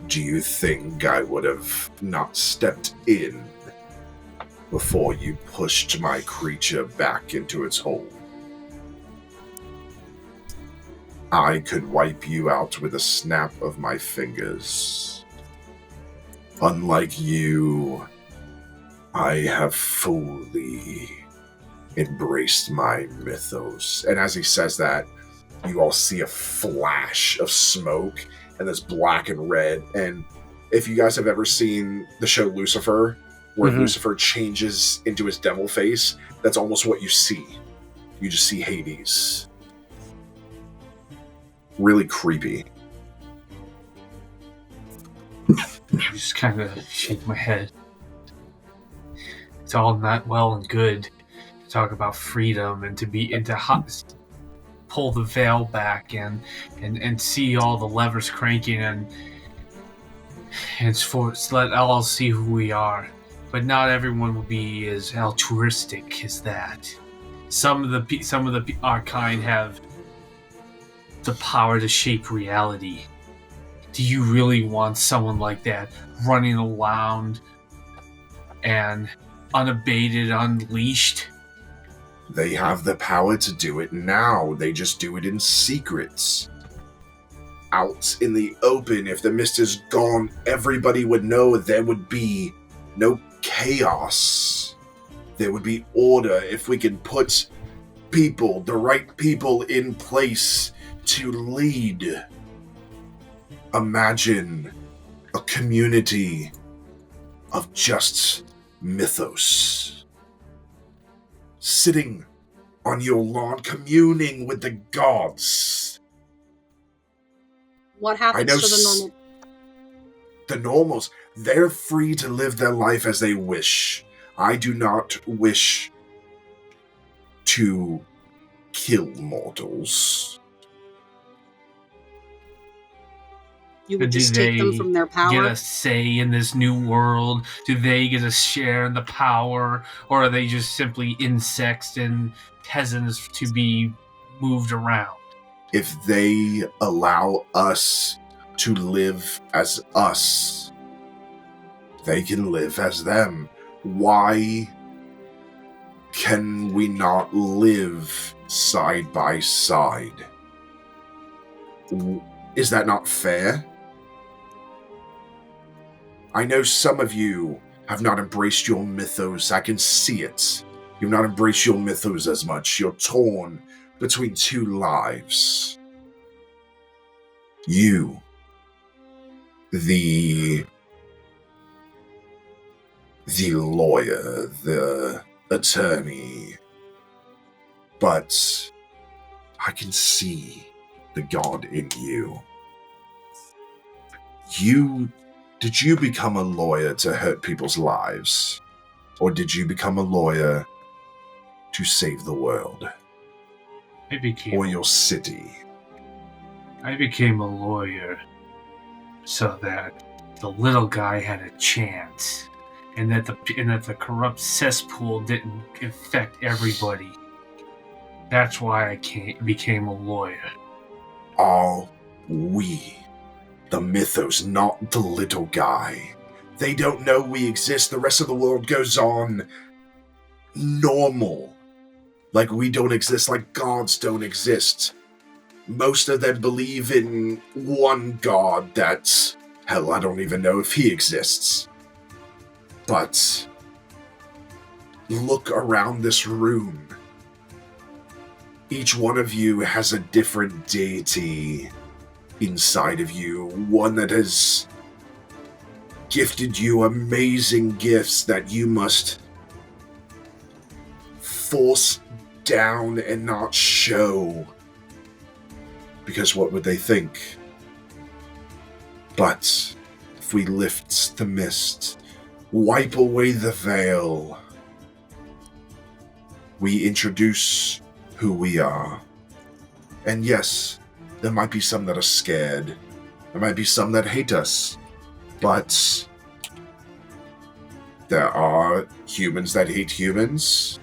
do you think I would have not stepped in before you pushed my creature back into its hole? I could wipe you out with a snap of my fingers. Unlike you, I have fully embraced my mythos. And as he says that, you all see a flash of smoke, and this black and red. And if you guys have ever seen the show Lucifer, where Lucifer changes into his devil face, that's almost what you see. You just see Hades. Really creepy. I just kind of shake my head. It's all not well and good to talk about freedom and to pull the veil back and see all the levers cranking and let all see who we are. But not everyone will be as altruistic as that. Some of our kind have the power to shape reality. Do you really want someone like that running around and unabated, unleashed? They have the power to do it now. They just do it in secrets. Out in the open, if the mist is gone, everybody would know. There would be no chaos. There would be order if we can put the right people in place to lead. Imagine a community of just mythos. Sitting on your lawn, communing with the gods. What happens to the normal? The normals, they're free to live their life as they wish. I do not wish to kill mortals. You would just take them from their power? Get a say in this new world? Do they get a share in the power? Or are they just simply insects and peasants to be moved around? If they allow us to live as us, they can live as them. Why can we not live side by side? Is that not fair? I know some of you have not embraced your mythos. I can see it. You've not embraced your mythos as much. You're torn between two lives. You, the lawyer, the attorney, but I can see the god in you. Did you become a lawyer to hurt people's lives? Or did you become a lawyer to save the world? Or your city? I became a lawyer so that the little guy had a chance, and that the corrupt cesspool didn't infect everybody. That's why I became a lawyer. Are we the mythos, not the little guy? They don't know we exist. The rest of the world goes on normal. Like we don't exist, like gods don't exist. Most of them believe in one god that, hell, I don't even know if he exists. But look around this room. Each one of you has a different deity inside of you. One that has gifted you amazing gifts that you must force down and not show. Because what would they think? But if we lift the mist, wipe away the veil, we introduce who we are. And yes, there might be some that are scared. There might be some that hate us. But There are humans that hate humans.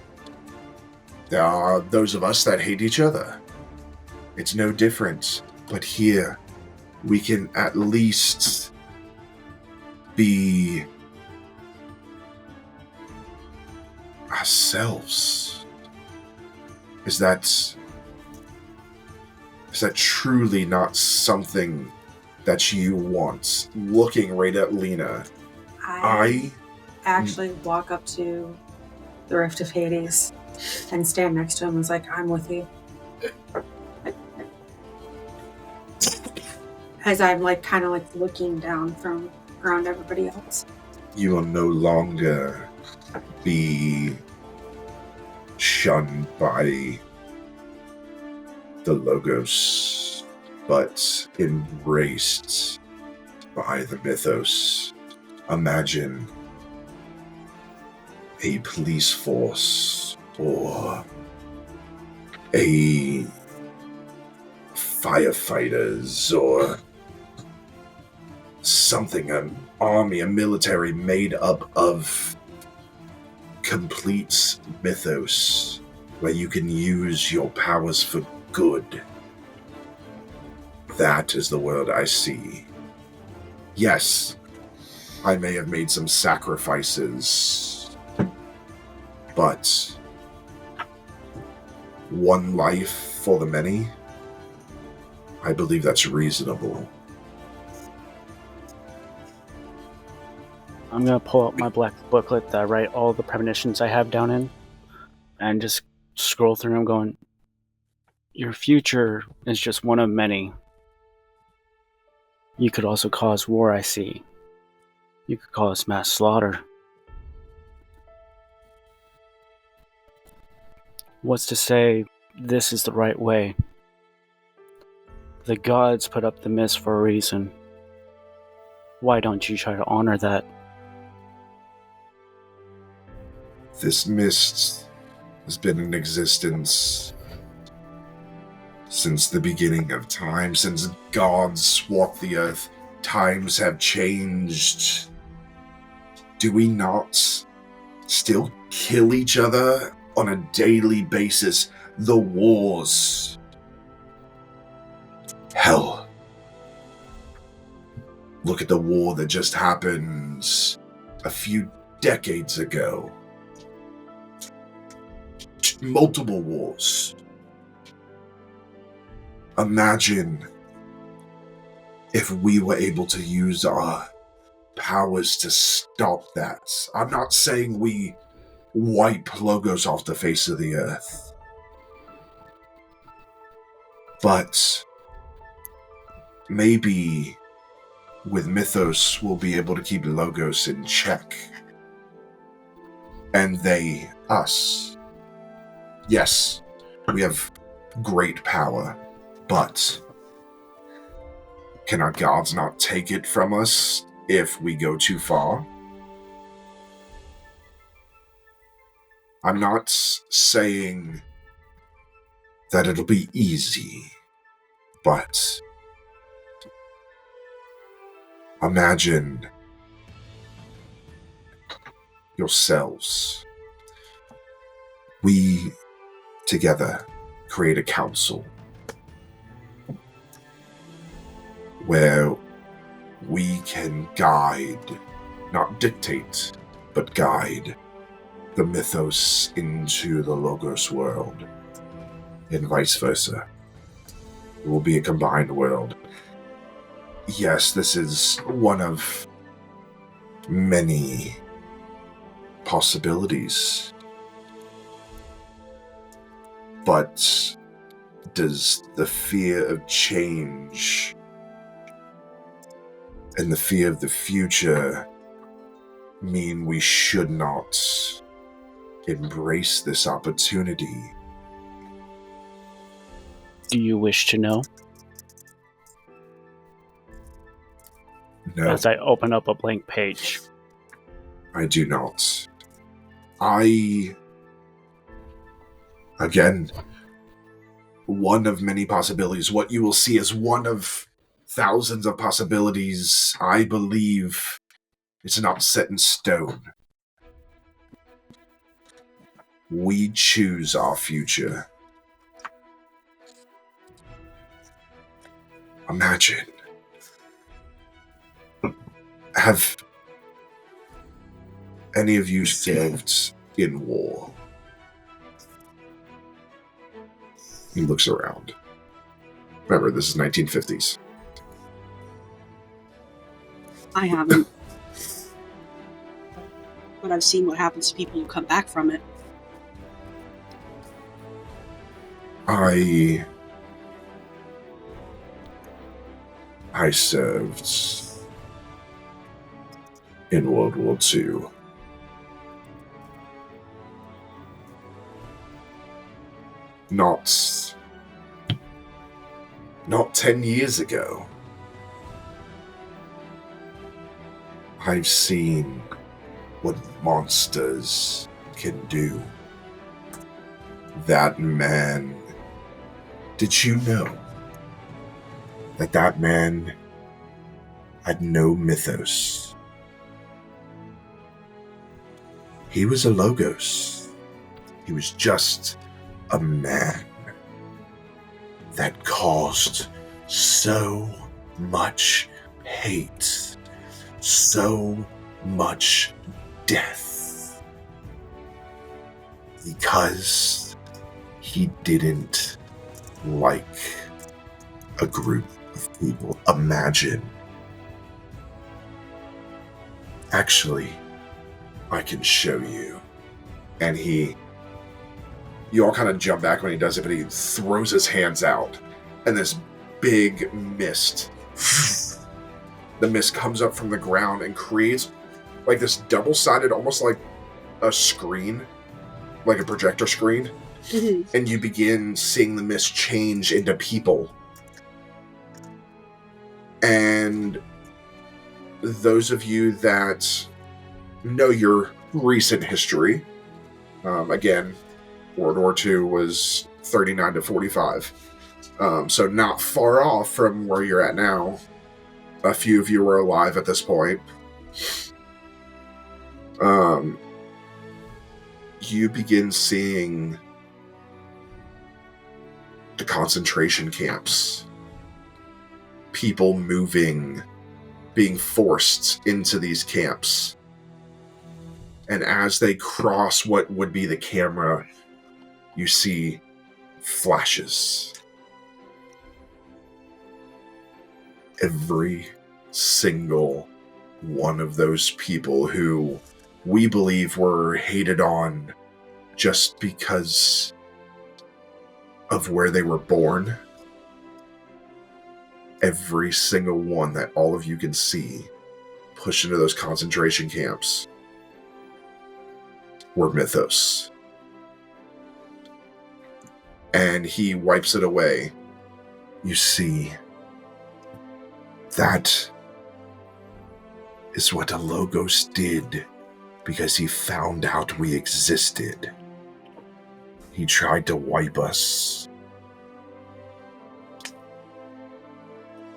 There are those of us that hate each other. It's no different. But here, we can at least be ourselves. Is that truly not something that you want? Looking right at Lena, I actually walk up to the Rift of Hades and stand next to him and was like, I'm with you. As I'm like kind of like looking down from around everybody else. You will no longer be shunned by the Logos, but embraced by the mythos. Imagine a police force or a firefighters or something, an army, a military made up of complete mythos where you can use your powers for good. That is the world I see. Yes, I may have made some sacrifices, but one life for the many, I believe that's reasonable. I'm gonna pull out my black booklet that I write all the premonitions I have down in, and just scroll through them going, your future is just one of many. You could also cause war, I see. You could cause mass slaughter. What's to say this is the right way? The gods put up the mist for a reason. Why don't you try to honor that? This mist has been in existence since the beginning of time, since gods walked the earth. Times have changed. Do we not still kill each other on a daily basis? The wars. Hell. Look at the war that just happened a few decades ago. Multiple wars. Imagine if we were able to use our powers to stop that. I'm not saying we wipe Logos off the face of the earth, but maybe with Mythos we'll be able to keep Logos in check. And they, us. Yes, we have great power, but can our gods not take it from us if we go too far? I'm not saying that it'll be easy, but imagine yourselves. We together create a council where we can guide, not dictate, but guide the mythos into the Logos world, and vice versa. It will be a combined world. Yes, this is one of many possibilities. But does the fear of change and the fear of the future mean we should not embrace this opportunity? Do you wish to know? No, As I open up a blank page. I do not. Again, one of many possibilities. What you will see is one of thousands of possibilities. I believe it's not set in stone. We choose our future. Imagine. Have any of you served in war? He looks around. Remember, this is 1950s. I haven't. But I've seen what happens to people who come back from it. I served in World War II. Not 10 years ago. I've seen what monsters can do. That man... Did you know that man had no mythos? He was a logos. He was just a man that caused so much hate, so much death, because he didn't like a group of people. Imagine. Actually, I can show you. And you all kind of jump back when he does it, but he throws his hands out, and this big mist, the mist comes up from the ground and creates like this double-sided, almost like a screen, like a projector screen. Mm-hmm. And you begin seeing the mist change into people. And those of you that know your recent history, again, World War II was 39 to 45. So not far off from where you're at now. A few of you were alive at this point. You begin seeing the concentration camps. People moving, being forced into these camps. And as they cross what would be the camera, you see flashes. Every single one of those people who we believe were hated on just because of where they were born. Every single one that all of you can see pushed into those concentration camps were mythos. And he wipes it away. You see, that is what a Logos did because he found out we existed. He tried to wipe us.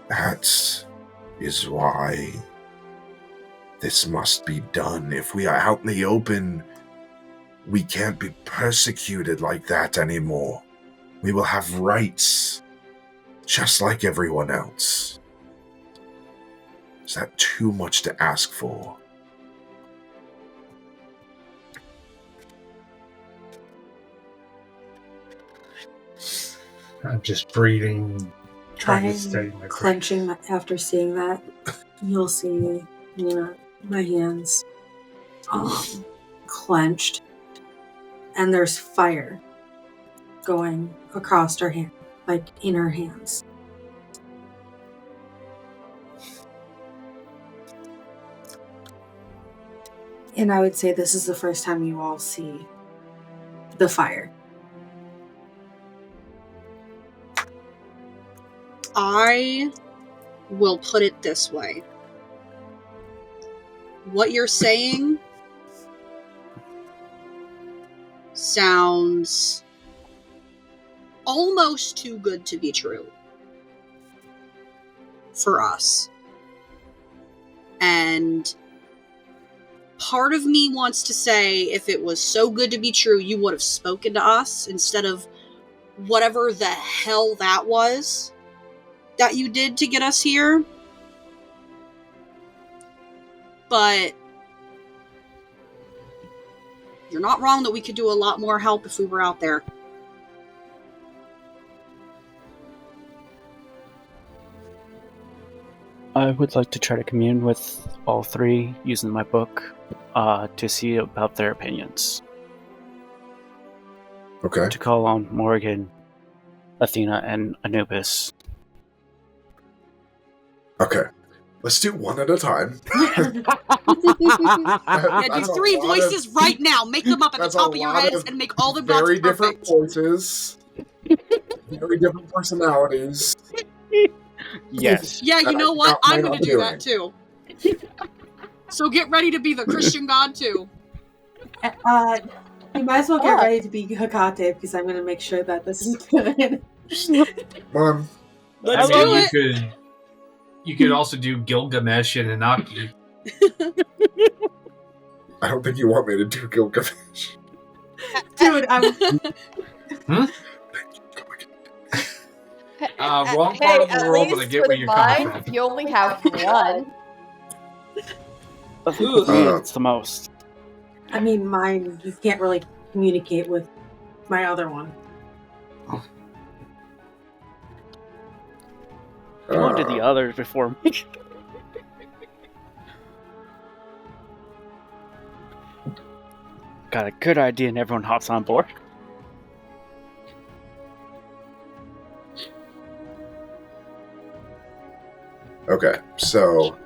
That is why this must be done. If we are out in the open, we can't be persecuted like that anymore. We will have rights, just like everyone else. Is that too much to ask for? I'm just breathing, trying to steady my breath. Clenching after seeing that. You'll see, my hands clenched, and there's fire going across her hand, like in her hands. And I would say this is the first time you all see the fire. I will put it this way. What you're saying sounds almost too good to be true for us. And part of me wants to say, if it was so good to be true, you would have spoken to us instead of whatever the hell that was that you did to get us here. But you're not wrong that we could do a lot more help if we were out there. I would like to try to commune with all three using my book to see about their opinions. Okay. To call on Morgan, Athena, and Anubis. Okay. Let's do one at a time. Yeah, do 3 voices right now. Make them up at the top of your heads and make all the gods very perfect. different voices. Very different personalities. Yes. Yeah, you know what? I'm going to do doing. that too. So get ready to be the Christian god too. You might as well get ready to be Hecate, because I'm going to make sure that this is good. Mom, Let's I mean, do it. You could also do Gilgamesh and Anaki. I don't think you want me to do Gilgamesh. Dude, I'm... Wrong part of the world, but I get where you're coming from. You only have one. It's the most. I mean, mine, you can't really communicate with my other one. Come on to the others before me. Got a good idea and everyone hops on board. Okay, so...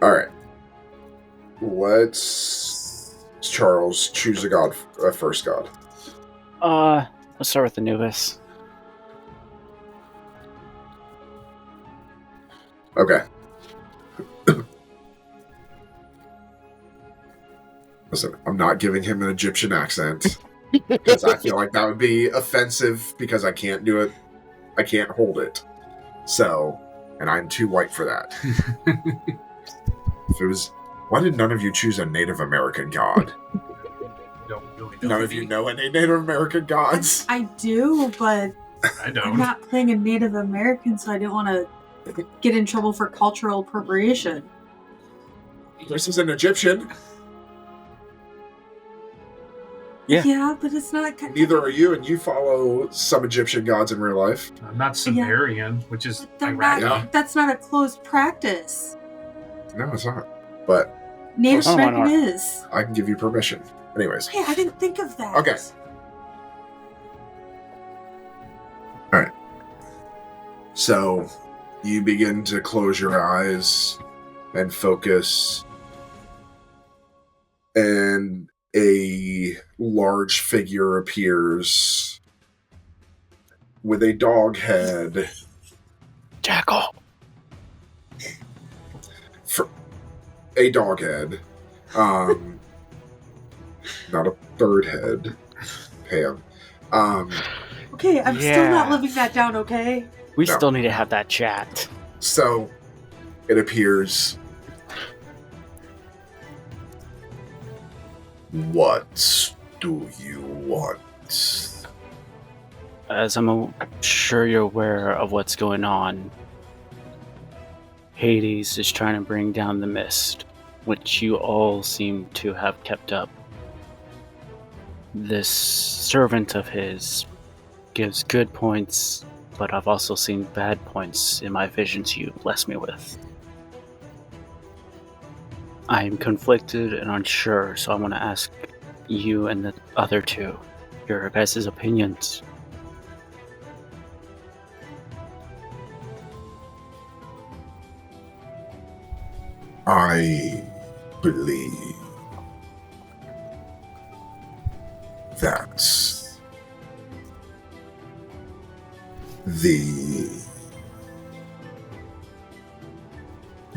Alright. Let's... Charles, choose a god, a first god. Let's start with Anubis. Okay. Listen, I'm not giving him an Egyptian accent. Because I feel like that would be offensive because I can't do it. I can't hold it. So, and I'm too white for that. If it was... Why did none of you choose a Native American god? Don't really know. None of you know any Native American gods? I do, but I don't. I'm not playing a Native American, so I didn't want to get in trouble for cultural appropriation. This is an Egyptian. Yeah. But it's not... Neither are you, and you follow some Egyptian gods in real life. I'm not Sumerian, which is They're Iraqi. Yeah. That's not a closed practice. No, it's not. But Native Oh, why American not? is. I can give you permission. Anyways. Hey, I didn't think of that. Okay. Alright. So, you begin to close your eyes and focus, and a large figure appears with a dog head. Jackal. A dog head. Not a bird head. Pam. Okay, I'm still not living that down, okay? We No. still need to have that chat. So, it appears... What do you want? As I'm sure you're aware of what's going on, Hades is trying to bring down the mist, which you all seem to have kept up. This servant of his gives good points, but I've also seen bad points in my visions you blessed me with. I am conflicted and unsure, so I want to ask you and the other two your guys' opinions. I believe that the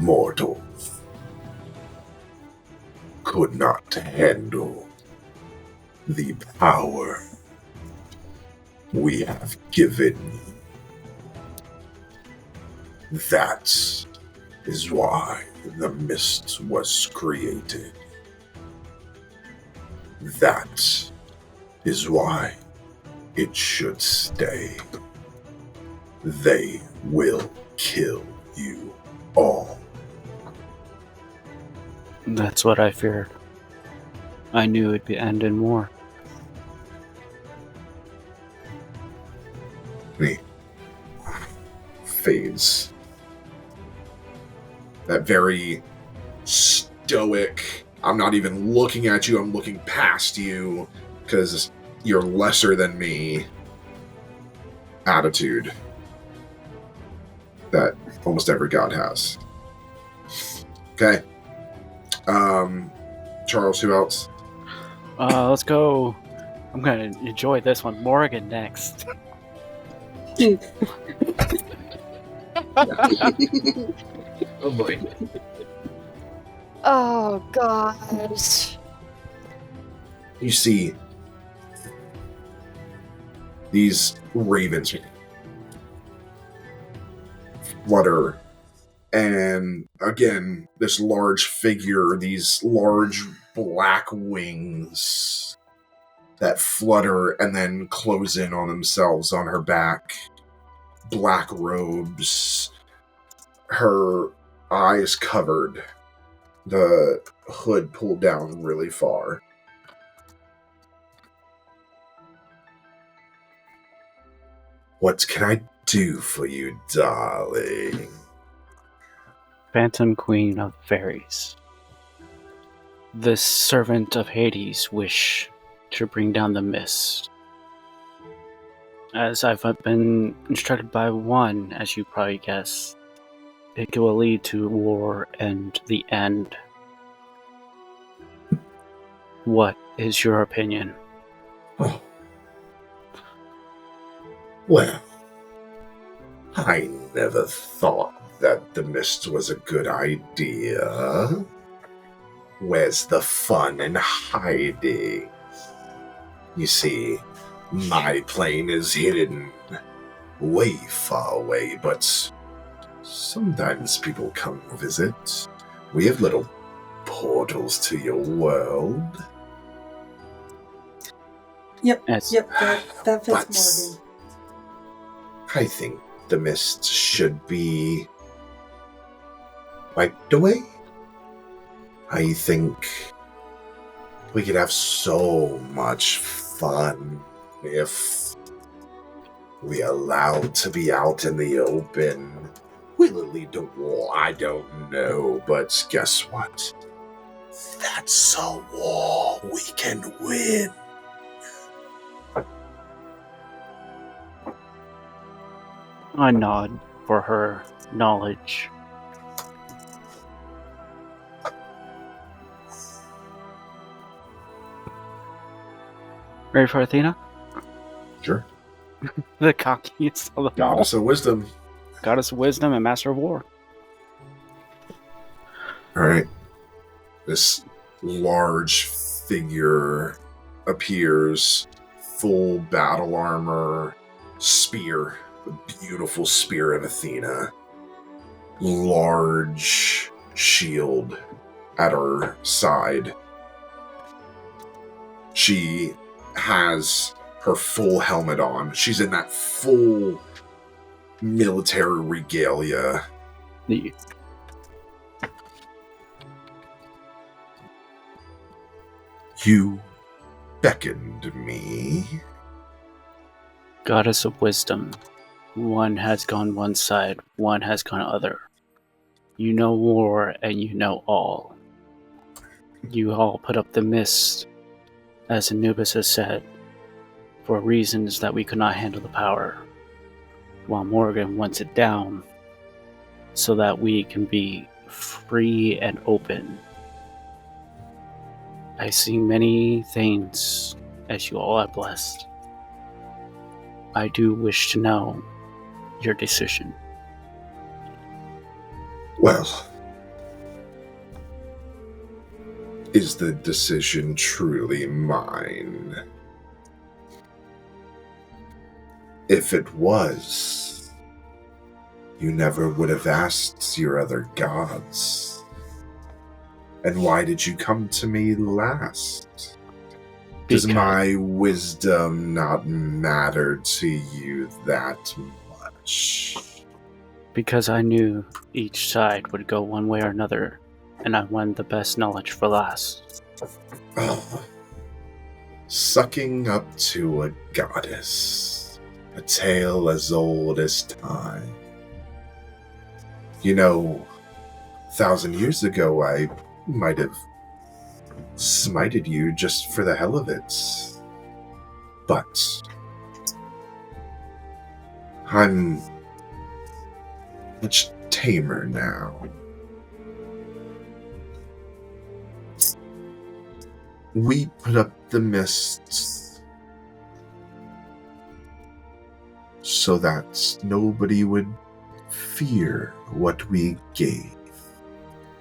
mortal could not handle the power we have given you. That is why the mist was created. That is why it should stay. They will kill you all. That's what I feared. I knew it'd end in war. He fades. That very stoic, I'm not even looking at you, I'm looking past you because you're lesser than me attitude that almost every god has. Okay. Charles, who else? Let's go. I'm gonna enjoy this one. Morgan next. Oh boy. Oh, gosh. You see these ravens flutter, and again, this large figure, these large black wings that flutter and then close in on themselves on her back. Black robes, her eyes covered, the hood pulled down really far. What can I do for you, darling? Phantom Queen of Fairies. The servant of Hades wish to bring down the mist. As I've been instructed by one, as you probably guess, it will lead to war and the end. What is your opinion? Oh. Well, I never thought that the mist was a good idea. Where's the fun in hiding? You see, my plane is hidden way far away, but sometimes people come visit. We have little portals to your world. Yep, Yes. that fits But Morgan. I think the mist should be wiped away. I think we could have so much fun if we allowed to be out in the open. Will it lead to war? I don't know, but guess what? That's a war we can win. I nod for her knowledge. Ready for Athena? Sure. The cockiest of them all. Goddess of wisdom. Goddess of wisdom and master of war. Alright. This large figure appears, full battle armor, spear, the beautiful spear of Athena, large shield at her side. She has her full helmet on. She's in that full military regalia. The You beckoned me. goddess of wisdom. One has gone one side, one has gone other. You know war and you know all. You all put up the mist, as Anubis has said, for reasons that we could not handle the power, while Morgan wants it down so that we can be free and open. I see many things as you all are blessed. I do wish to know your decision. Well, Is the decision truly mine? If it was, you never would have asked your other gods. And why did you come to me last? Does my wisdom not matter to you that much? Because I knew each side would go one way or another, and I wanted the best knowledge for last. Sucking up to a goddess. A tale as old as time. 1,000 years ago, I might have smited you just for the hell of it. But I'm much tamer now. We put up the mists so that nobody would fear what we gave.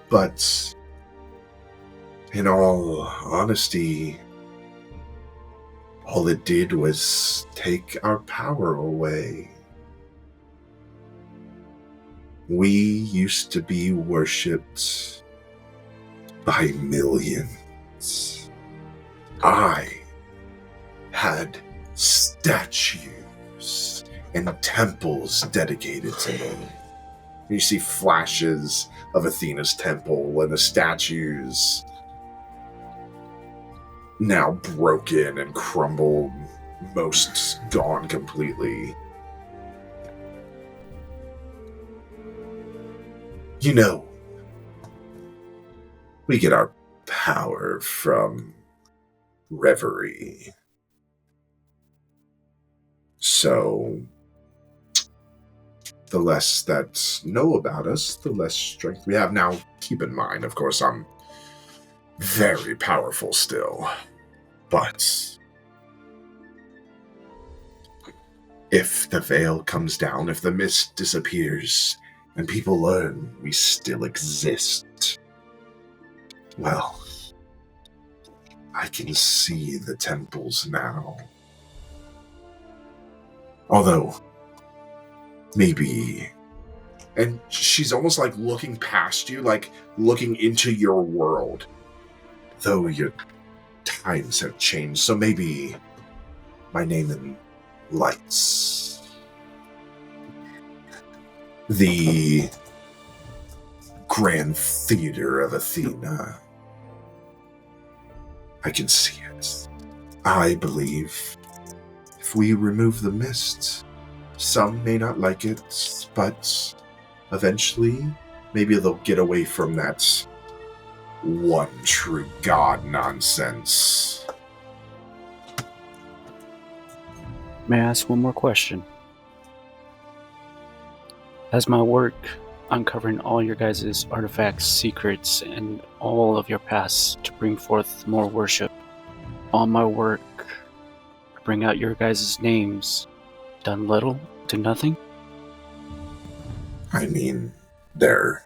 But in all honesty, all it did was take our power away. We used to be worshipped by millions. I had statues and temples dedicated to me. You see flashes of Athena's temple and the statues now broken and crumbled, most gone completely. We get our power from reverie. So, the less that know about us, the less strength we have. Now, keep in mind, of course, I'm very powerful still. But if the veil comes down, if the mist disappears, and people learn we still exist, well, I can see the temples now. Although, maybe... And she's almost like looking past you, like looking into your world. Though your times have changed, so maybe my name in lights. The Grand Theater of Athena. I can see it. I believe if we remove the mist, some may not like it, but eventually, maybe they'll get away from that one true god nonsense. May I ask one more question? As my work uncovering all your guys' artifacts, secrets, and all of your pasts to bring forth more worship, all my work to bring out your guys' names, done little to nothing? I mean, they're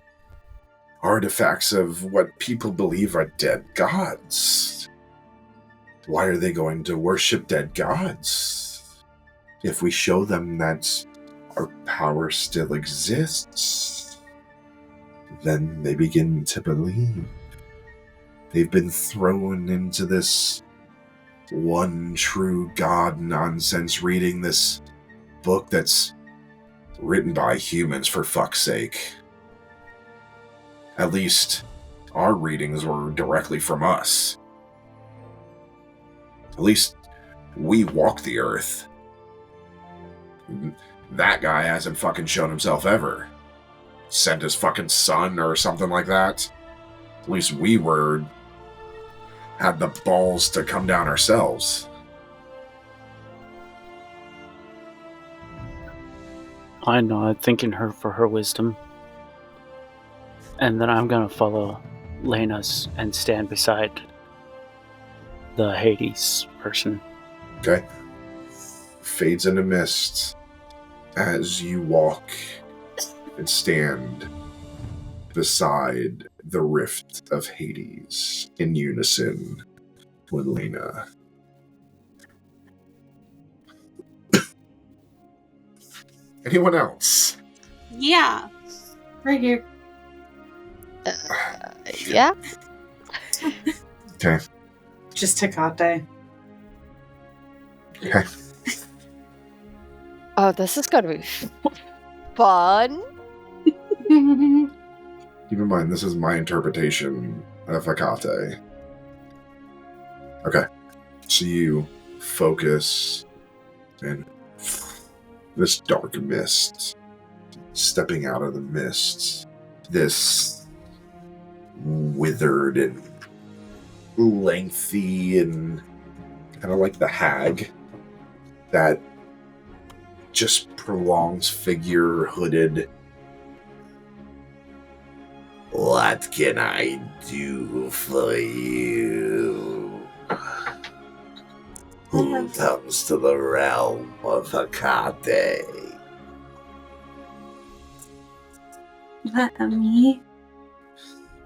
artifacts of what people believe are dead gods. Why are they going to worship dead gods? If we show them that our power still exists, then they begin to believe. They've been thrown into this one true god nonsense, reading this book that's written by humans, for fuck's sake. At least our readings were directly from us. At least we walk the earth. That guy hasn't fucking shown himself ever. Sent his fucking son or something like that. At least we had the balls to come down ourselves. I know, I'm thanking her for her wisdom. And then I'm gonna follow Lena's and stand beside the Hades person. Okay. Fades into mist as you walk and stand beside the Rift of Hades in unison with Lena. Anyone else? Yeah. Right here. Yeah. Okay. Just Tecate. Okay. Oh, this is gonna be fun. Keep in mind, this is my interpretation of Hecate. Okay. So you focus in this dark mist, stepping out of the mist, this withered and lengthy and kind of like the hag, that just prolongs figure, hooded. What can I do for you? Who comes to the realm of Hecate? That me?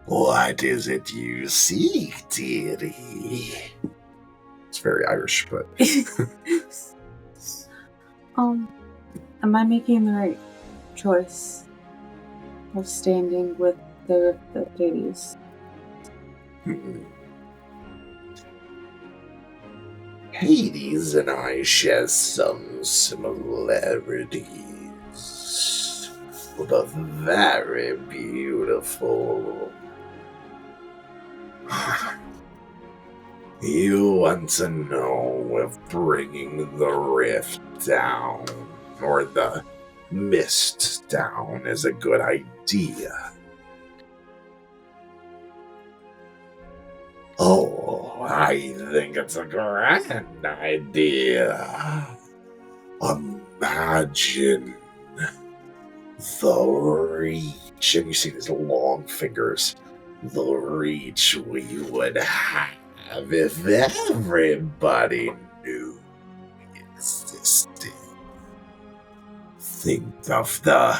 What is it you seek, dearie? It's very Irish, but... Am I making the right choice of standing with the ladies? Hades and I share some similarities. We're both very beautiful. You want to know if bringing the rift down, or the mist down, is a good idea? Oh, I think it's a grand idea. Imagine the reach, and you see these long fingers, the reach we would have if everybody knew we existed. Think of the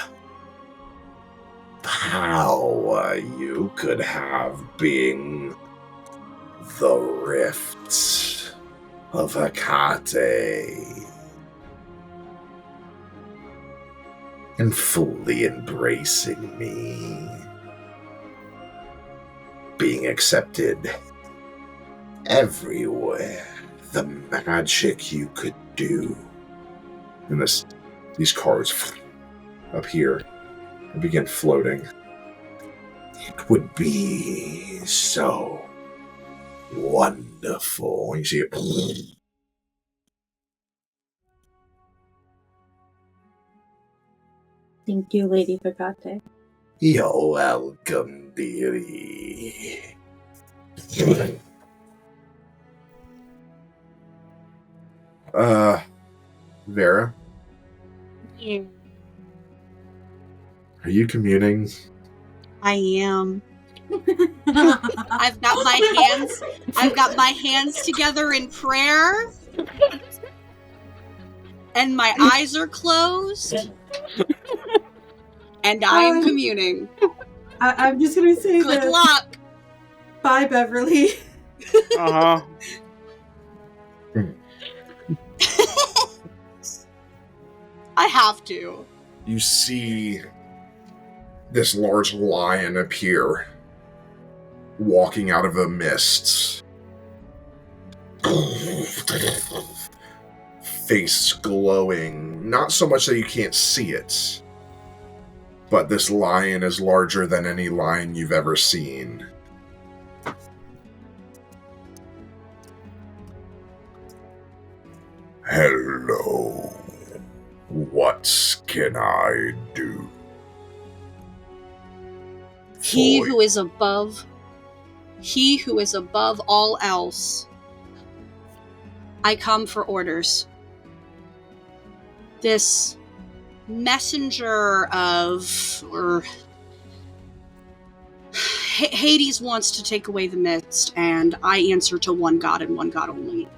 power you could have being the Rift of Hecate, and fully embracing me, being accepted everywhere, the magic you could do. And these cards up here begin floating. It would be so wonderful. You see it. Thank you, Lady Hecate. You're welcome, dearie. Vera, are you communing? I am. I've got my hands together in prayer. And my eyes are closed. And I am communing. I'm just gonna say Good luck. Bye, Beverly. Uh-huh. I have to. You see this large lion appear, walking out of the mists. Face glowing, not so much that you can't see it, but this lion is larger than any lion you've ever seen. Hello. What can I do? He who is above all else. I come for orders. This messenger of, or Hades wants to take away the mist, and I answer to one god and one god only.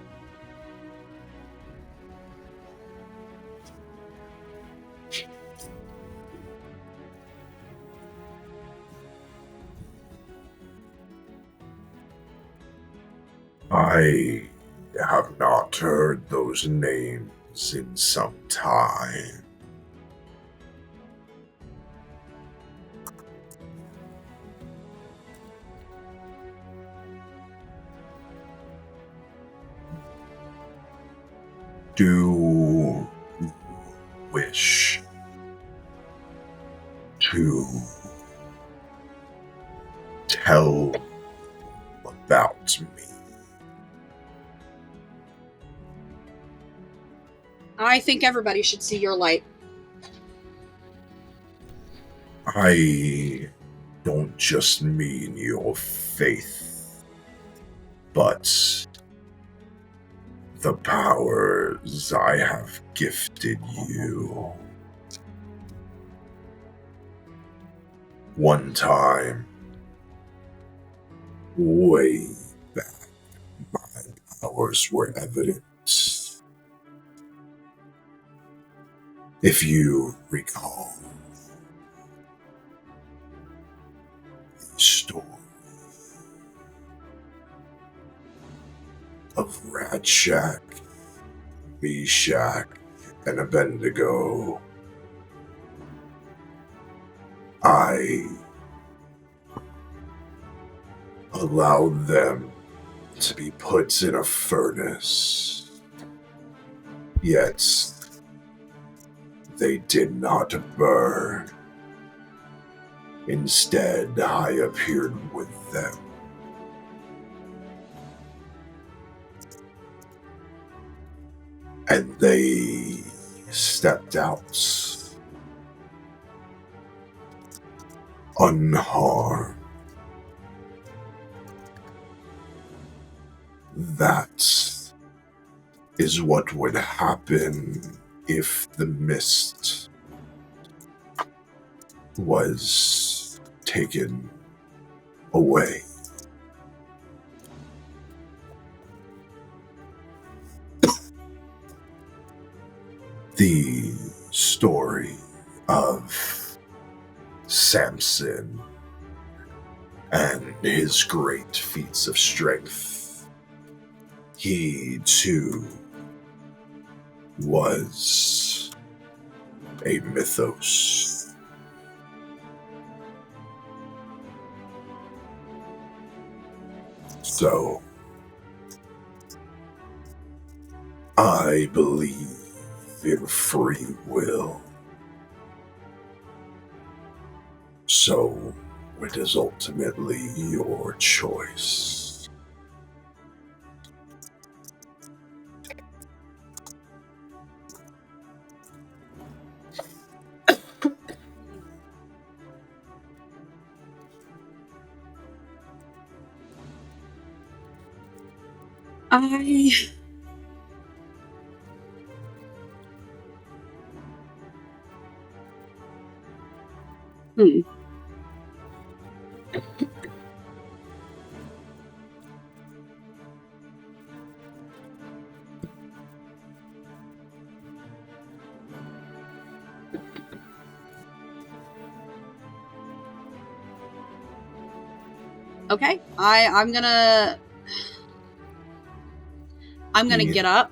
I have not heard those names in some time. Do you wish to tell about me? I think everybody should see your light. I don't just mean your faith, but the powers I have gifted you. One time, way back, my powers were evident. If you recall the story of Radshak, Meshach, and Abednego, I allowed them to be put in a furnace. Yet, they did not burn. Instead, I appeared with them. And they stepped out unharmed. That is what would happen if the mist was taken away. The story of Samson and his great feats of strength. He too was a mythos. So, I believe in free will. So, it is ultimately your choice. Okay, I'm gonna get up.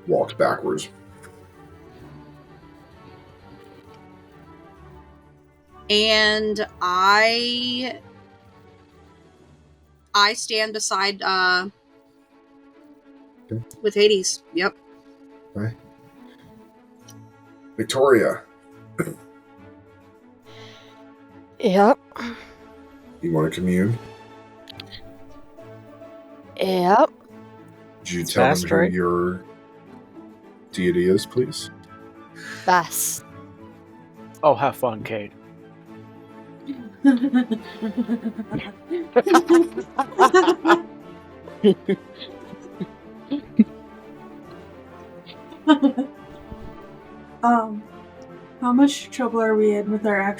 Walked backwards. And I stand beside Okay. with Hades. Yep. Okay. Victoria, Yep. you want to commune? Yep. Could you tell Fast, them who right? your deity is, please? Best. Oh, have fun, Cade. How much trouble are we in with our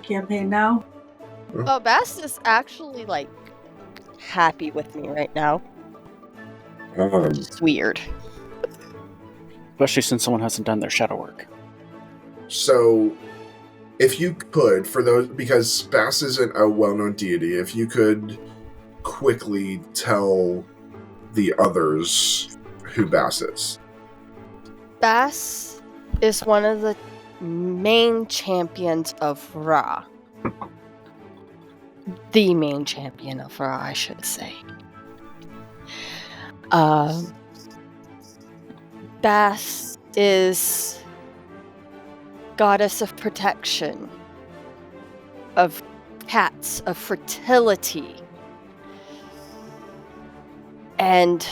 campaign now? Oh, Best is actually, like, happy with me right now. It's weird. Especially since someone hasn't done their shadow work. So, if you could, for those, because Bass isn't a well-known deity, if you could quickly tell the others who Bass is. Bass is one of the main champions of Ra. The main champion of Ra, I should say. Bass is goddess of protection, of cats, of fertility, and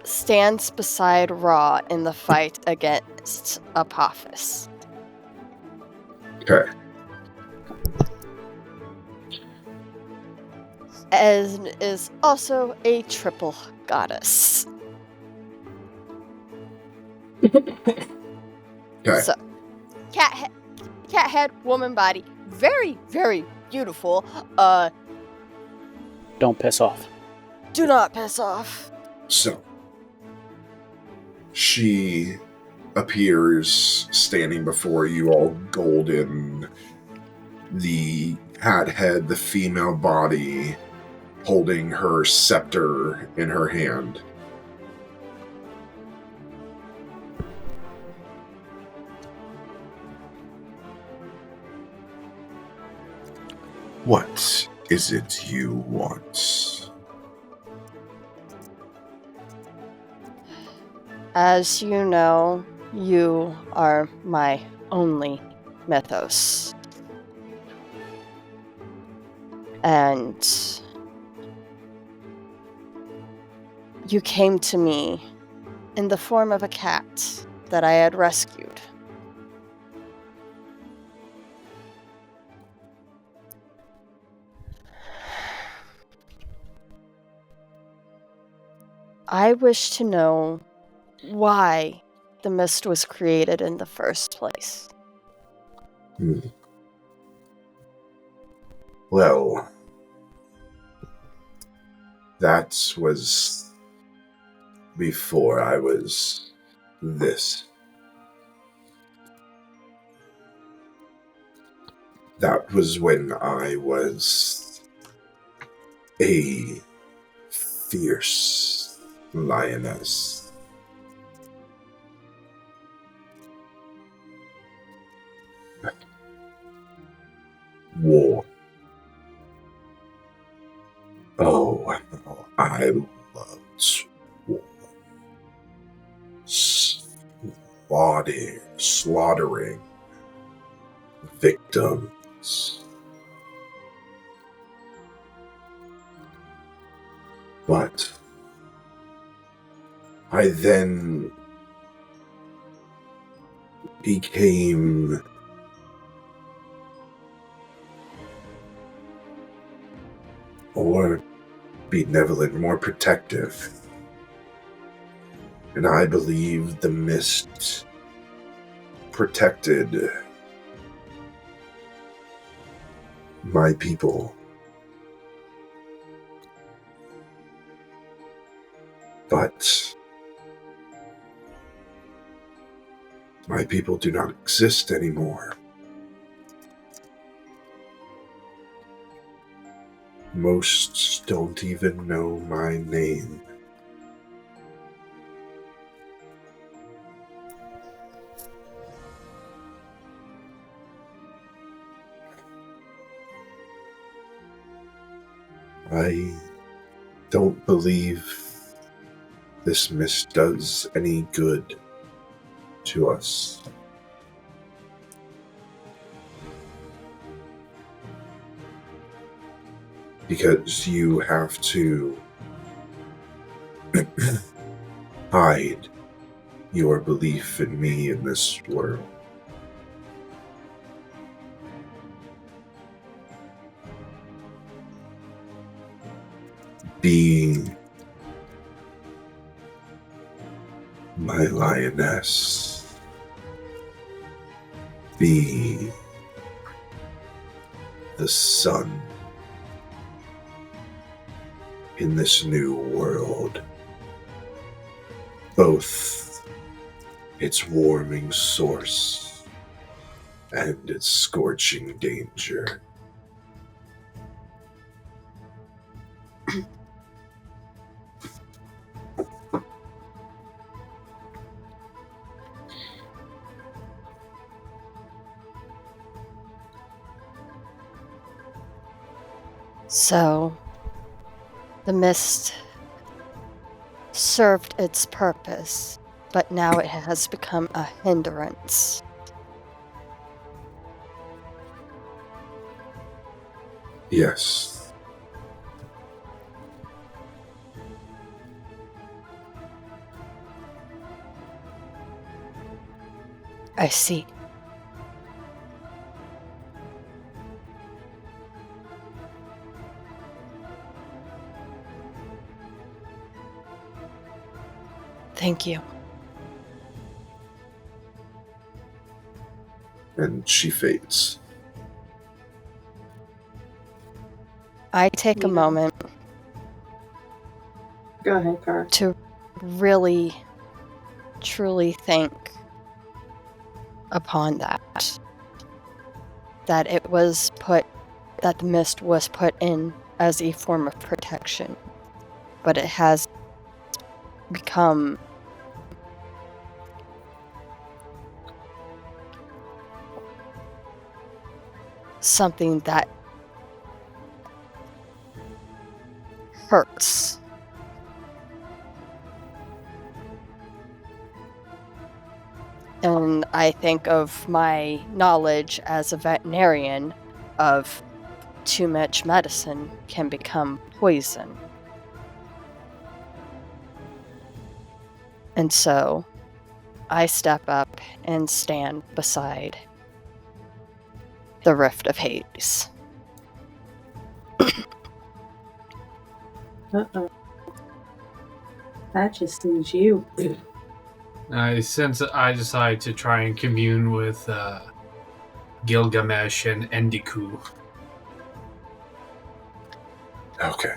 stands beside Ra in the fight against Apophis. Okay. And is also a triple goddess. Okay. So, cat head, woman body, very, very beautiful. Don't piss off. Do not piss off. So, she appears standing before you, all golden, the hat head, the female body, holding her scepter in her hand. What is it you want? As you know, you are my only mythos. And you came to me in the form of a cat that I had rescued. I wish to know why the mist was created in the first place. Well, that was before I was this. That was when I was a fierce lioness. War. Oh, I loved war. Slaughtering victims. But I then became more benevolent, more protective. And I believe the mist protected my people. But my people do not exist anymore. Most don't even know my name. I don't believe this mist does any good to us. Because you have to hide your belief in me in this world. Being my lioness. Be the sun in this new world. Both its warming source and its scorching danger. So, the mist served its purpose, but now it has become a hindrance. Yes. I see. Thank you. And she fades. I take a Yeah. moment Go ahead, Car. to really, truly think upon that. That the mist was put in as a form of protection, but it has become something that hurts. And I think of my knowledge as a veterinarian of too much medicine can become poison. And so I step up and stand beside the Rift of Hades. Uh-oh. That just seems you. Since I decide to try and commune with Gilgamesh and Endiku. Okay.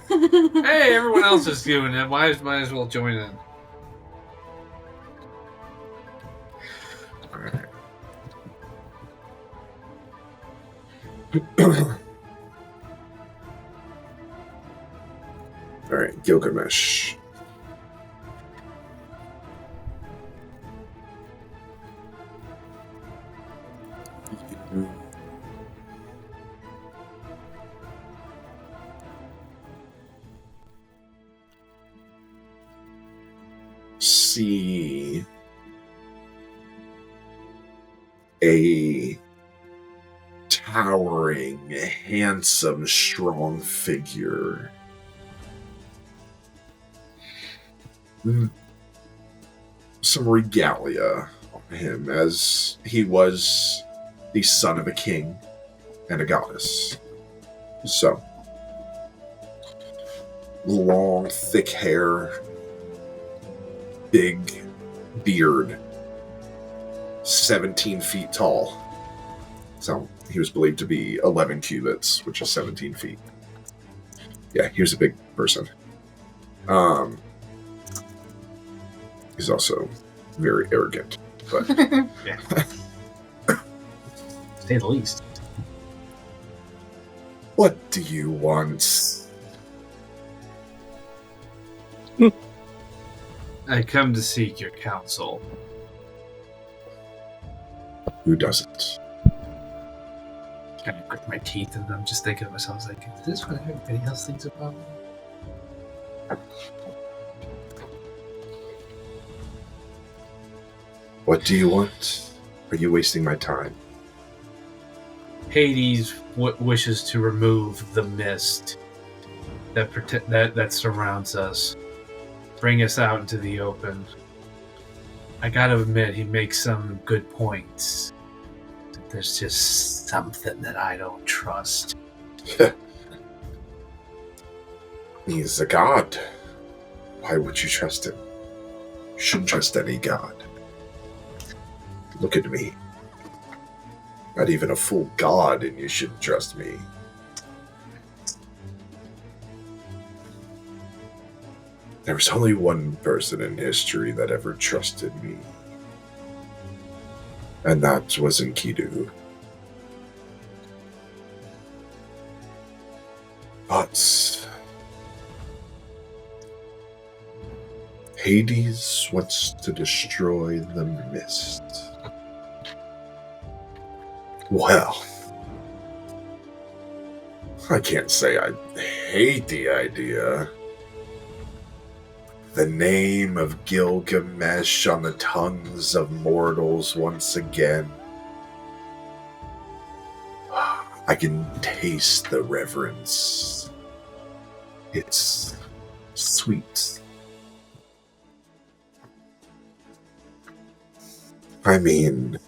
Hey, everyone else is doing it. Might as well join in. Alright. Alright, Gilgamesh. You see a towering, handsome, strong figure. Some regalia on him, as he was the son of a king and a goddess. So, long, thick hair, big beard, 17 feet tall. So, he was believed to be 11 cubits, which is 17 feet. Yeah, he was a big person. He's also very arrogant, but Yeah. Say the least. what do you want? I come to seek your counsel. Who doesn't? Kind of grit my teeth, and I'm just thinking to myself, like, is this what everybody else thinks about me? What do you want? Are you wasting my time? Hades wishes to remove the mist that surrounds us, bring us out into the open. I gotta admit, he makes some good points. There's just something that I don't trust. He's a god. Why would you trust him? You shouldn't trust any god. Look at me. Not even a full god, and you shouldn't trust me. There was only one person in history that ever trusted me. And that was Enkidu. But Hades wants to destroy the mist. I can't say I hate the idea. The name of Gilgamesh on the tongues of mortals once again. I can taste the reverence. It's sweet. I mean,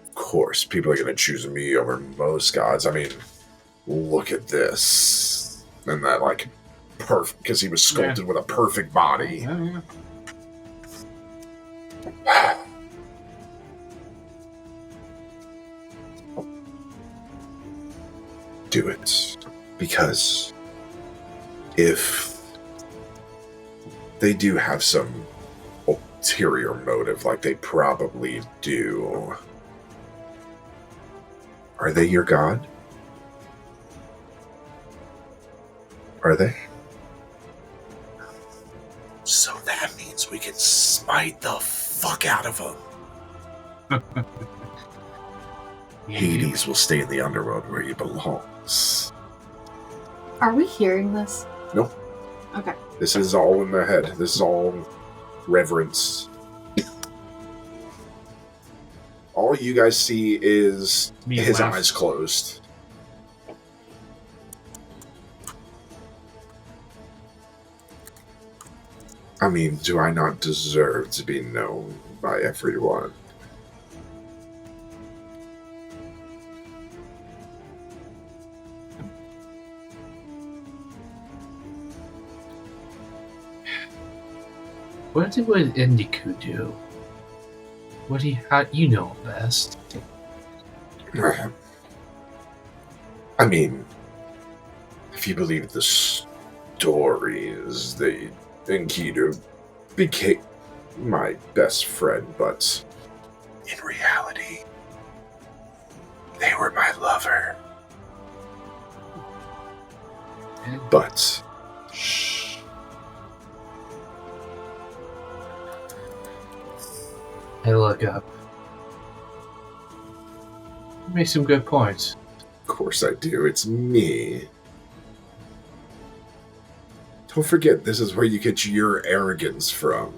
of course, people are going to choose me over most gods. I mean, look at this. And that, like, perfect, because he was sculpted with a perfect body. Do it. Because if they do have some ulterior motive, like they probably do, are they your god? Are they? So that means we can smite the fuck out of them. Hades will stay in the underworld where he belongs. Are we hearing this? Nope. Okay. This is all in their head. This is all reverence. All you guys see is his eyes closed. I mean, do I not deserve to be known by everyone? What would Indiku do? How you know best? I mean, if you believe the stories, Enkidu became my best friend, but in reality, they were my lover. But, shh. I look up. You make some good points. Of course I do. It's me. Don't forget, this is where you get your arrogance from.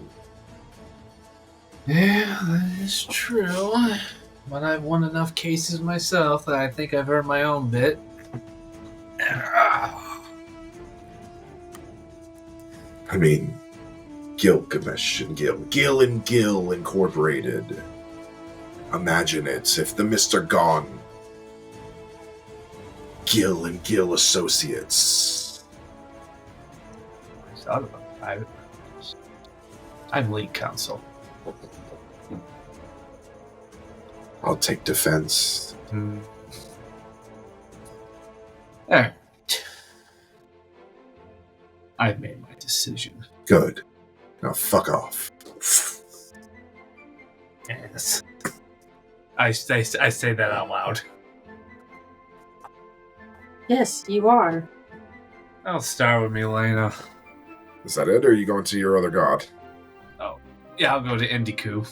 Yeah, that is true. But I've won enough cases myself that I think I've earned my own bit. I mean, Gilgamesh and Gil and Gil Incorporated. Imagine it if the mists are gone. Gil and Gil Associates. I thought about private practice. I'm lead counsel. I'll take defense. Alright. I've made my decision. Good. Now fuck off. Yes. I say that out loud. Yes, you are. I'll start with Milena. Is that it, or are you going to your other god? Oh. Yeah, I'll go to Indiku.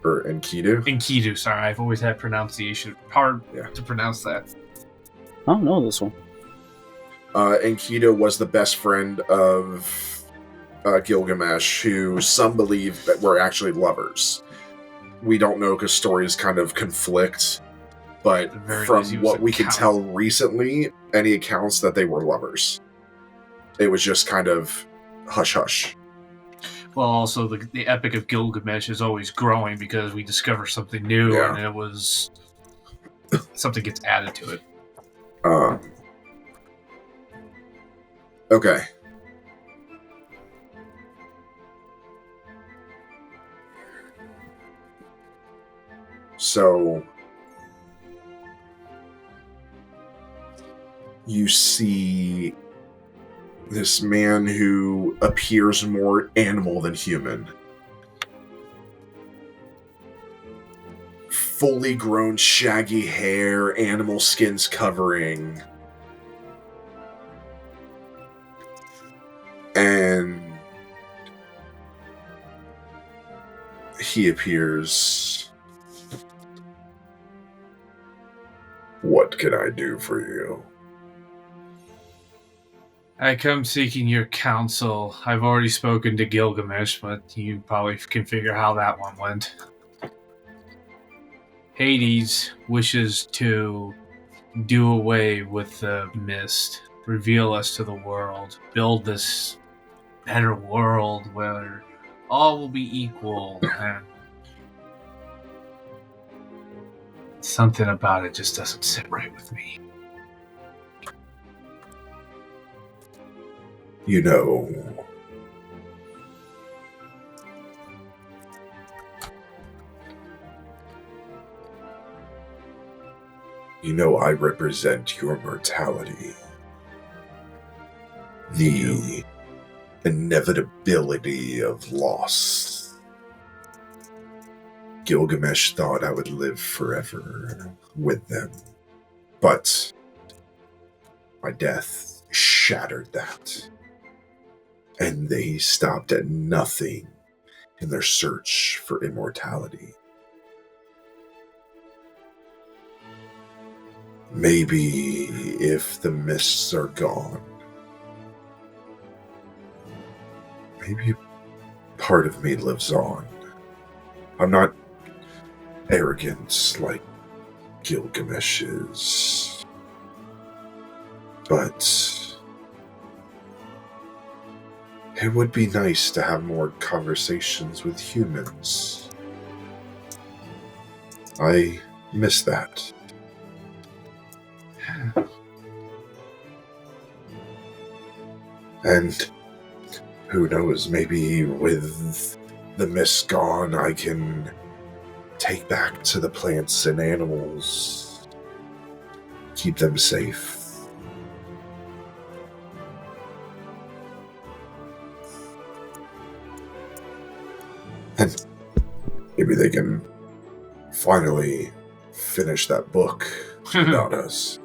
Or Enkidu? Enkidu, sorry. I've always had pronunciation. Hard to pronounce that. I don't know this one. Enkidu was the best friend of Gilgamesh, who some believe that were actually lovers. We don't know because stories kind of conflict, but from what we can tell recently, any accounts that they were lovers. It was just kind of hush-hush. Well, also, the Epic of Gilgamesh is always growing because we discover something new, and it was... something gets added to it. Okay. So... you see this man who appears more animal than human. Fully grown shaggy hair, animal skins covering. And he appears What can I do for you? I come seeking your counsel. I've already spoken to Gilgamesh, but you probably can figure how that one went. Hades wishes to do away with the mist, reveal us to the world, build this better world where all will be equal, and something about it just doesn't sit right with me. You know, I represent your mortality. The inevitability of loss. Gilgamesh thought I would live forever with them, but my death shattered that. And they stopped at nothing in their search for immortality. Maybe if the mists are gone, maybe part of me lives on. I'm not arrogant like Gilgamesh is, but it would be nice to have more conversations with humans. I miss that. And who knows, maybe with the mist gone, I can take back to the plants and animals, keep them safe. And maybe they can finally finish that book about us.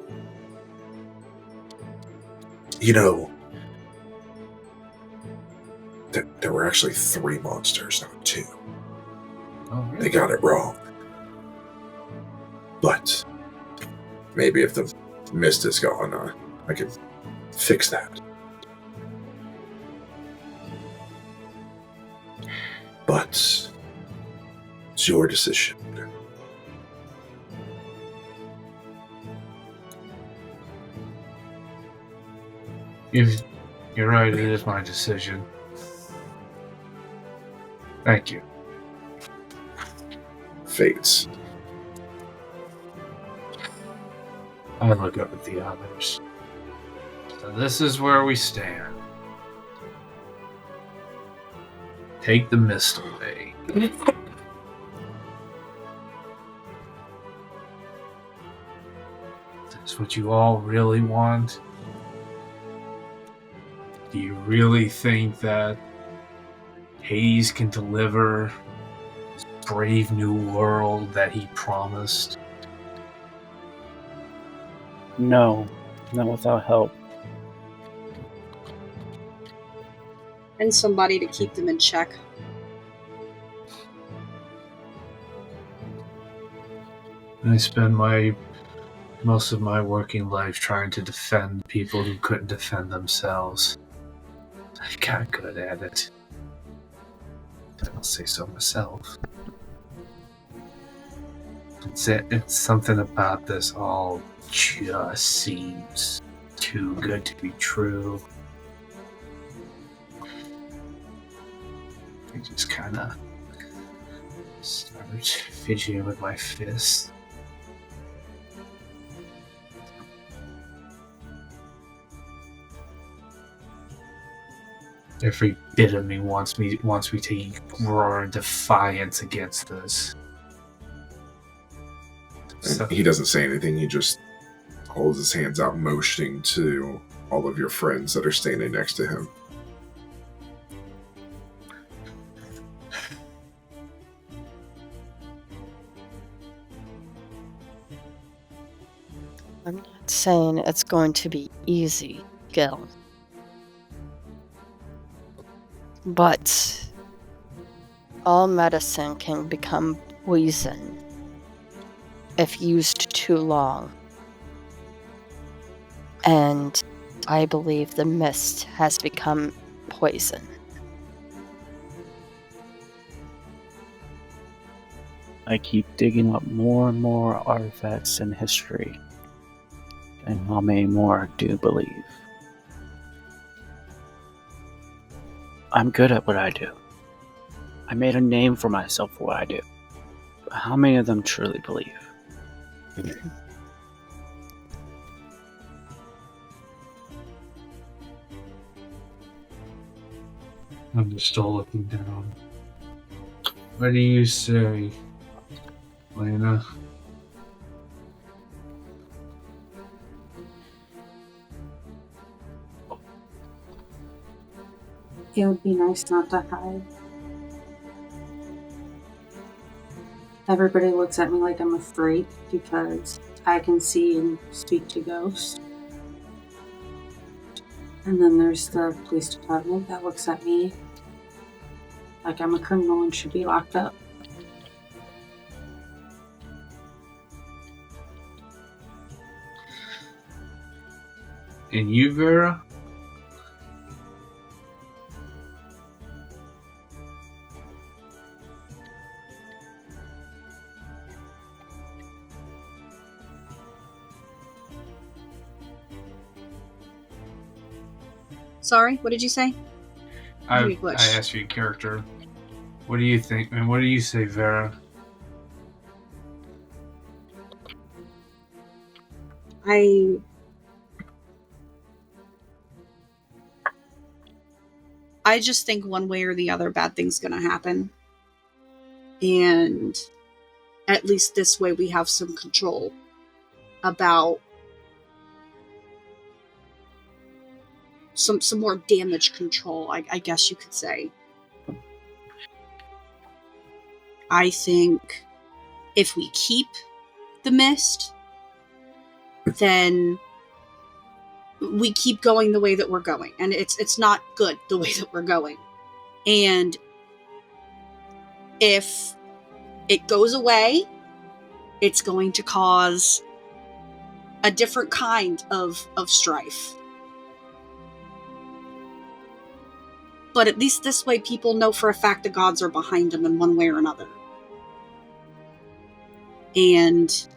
You know, there were actually 3 monsters, not 2. Oh, really? They got it wrong. But maybe if the mist is gone, I can fix that. But it's your decision. You're right, it is my decision. Thank you. Fates. I look up at the others. So this is where we stand. Take the mist away. Is this what you all really want? Do you really think that Hades can deliver this brave new world that he promised? No, not without help. And somebody to keep them in check. I spend most of my working life trying to defend people who couldn't defend themselves. I got good at it. I'll say so myself. It's something about this all just seems too good to be true. I just kind of start fidgeting with my fist. Every bit of me wants me to roar in defiance against this. So, He doesn't say anything, he just holds his hands out, motioning to all of your friends that are standing next to him. I'm not saying it's going to be easy, Gil. But all medicine can become poison if used too long. And I believe the mist has become poison. I keep digging up more and more artifacts in history, and how many more do believe. I'm good at what I do. I made a name for myself for what I do. But how many of them truly believe? I'm just still looking down. What do you say, Lena? It would be nice not to hide. Everybody looks at me like I'm afraid because I can see and speak to ghosts. And then there's the police department that looks at me like I'm a criminal and should be locked up. And you, Vera? Sorry, what did you say? I Very glitched. asked you a character. What do you think? And what do you say, Vera? I just think one way or the other bad thing's gonna happen. And at least this way we have some control about some more damage control, I guess you could say. I think if we keep the mist, then we keep going the way that we're going, and it's not good the way that we're going. And if it goes away, it's going to cause a different kind of strife. But at least this way people know for a fact the gods are behind them in one way or another. And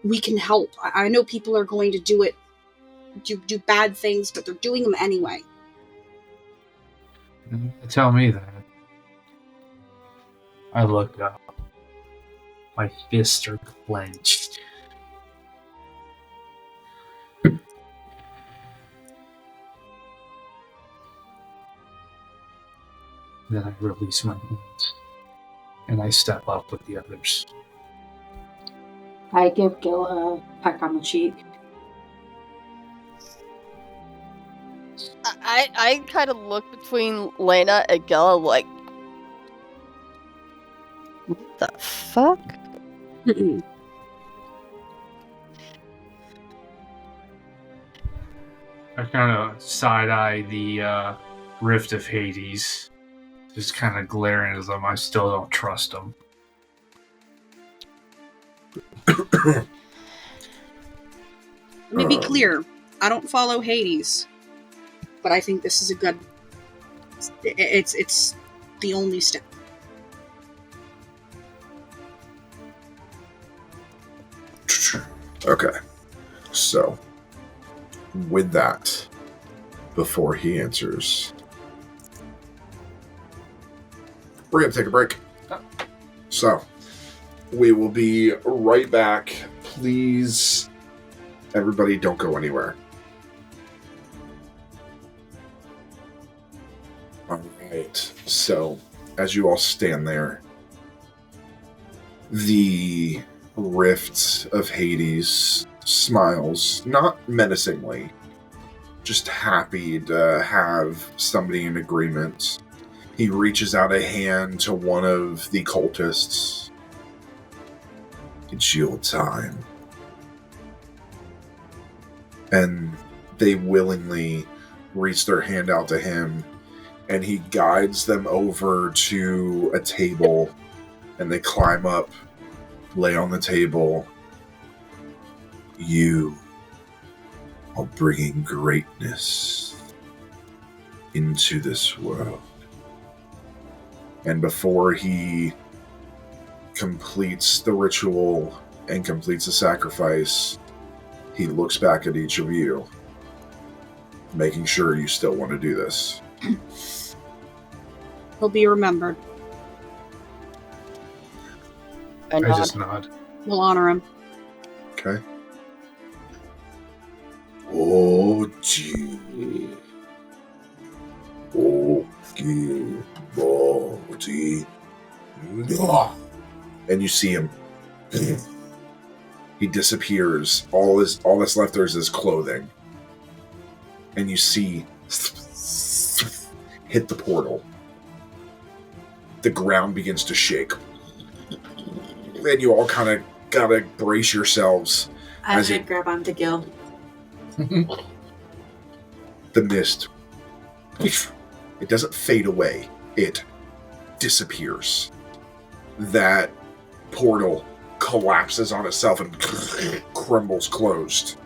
we can help. I know people are going to do bad things, but they're doing them anyway. Tell me that. I look up. My fists are clenched. Then I release my hands. And I step up with the others. I give Gil a peck on the cheek. I kind of look between Lena and Gella like, what the fuck? I kind of side-eye the Rift of Hades. Just kind of glaring at them. I still don't trust them. Let me be clear. I don't follow Hades. But I think this is a good... It's the only step. Okay. So, with that, before he answers, we're going to take a break. So, we will be right back. Please, everybody, don't go anywhere. Alright, so, as you all stand there, the Rift of Hades smiles, not menacingly, just happy to have somebody in agreement. He reaches out a hand to one of the cultists. It's your time. And they willingly reach their hand out to him. and he guides them over to a table, and they climb up, lay on the table. You are bringing greatness into this world. And before he completes the ritual and completes the sacrifice, he looks back at each of you, making sure you still want to do this. He'll be remembered. I I nod. just nod. We'll honor him. Okay. Oh, gee. Okay, body. And you see him. He disappears. All that's left there is his clothing. And you see hit the portal. The ground begins to shake. And you all kind of gotta brace yourselves. I'm As gonna it- grab onto Gil. The mist, it doesn't fade away. It disappears. That portal collapses on itself and crumbles closed.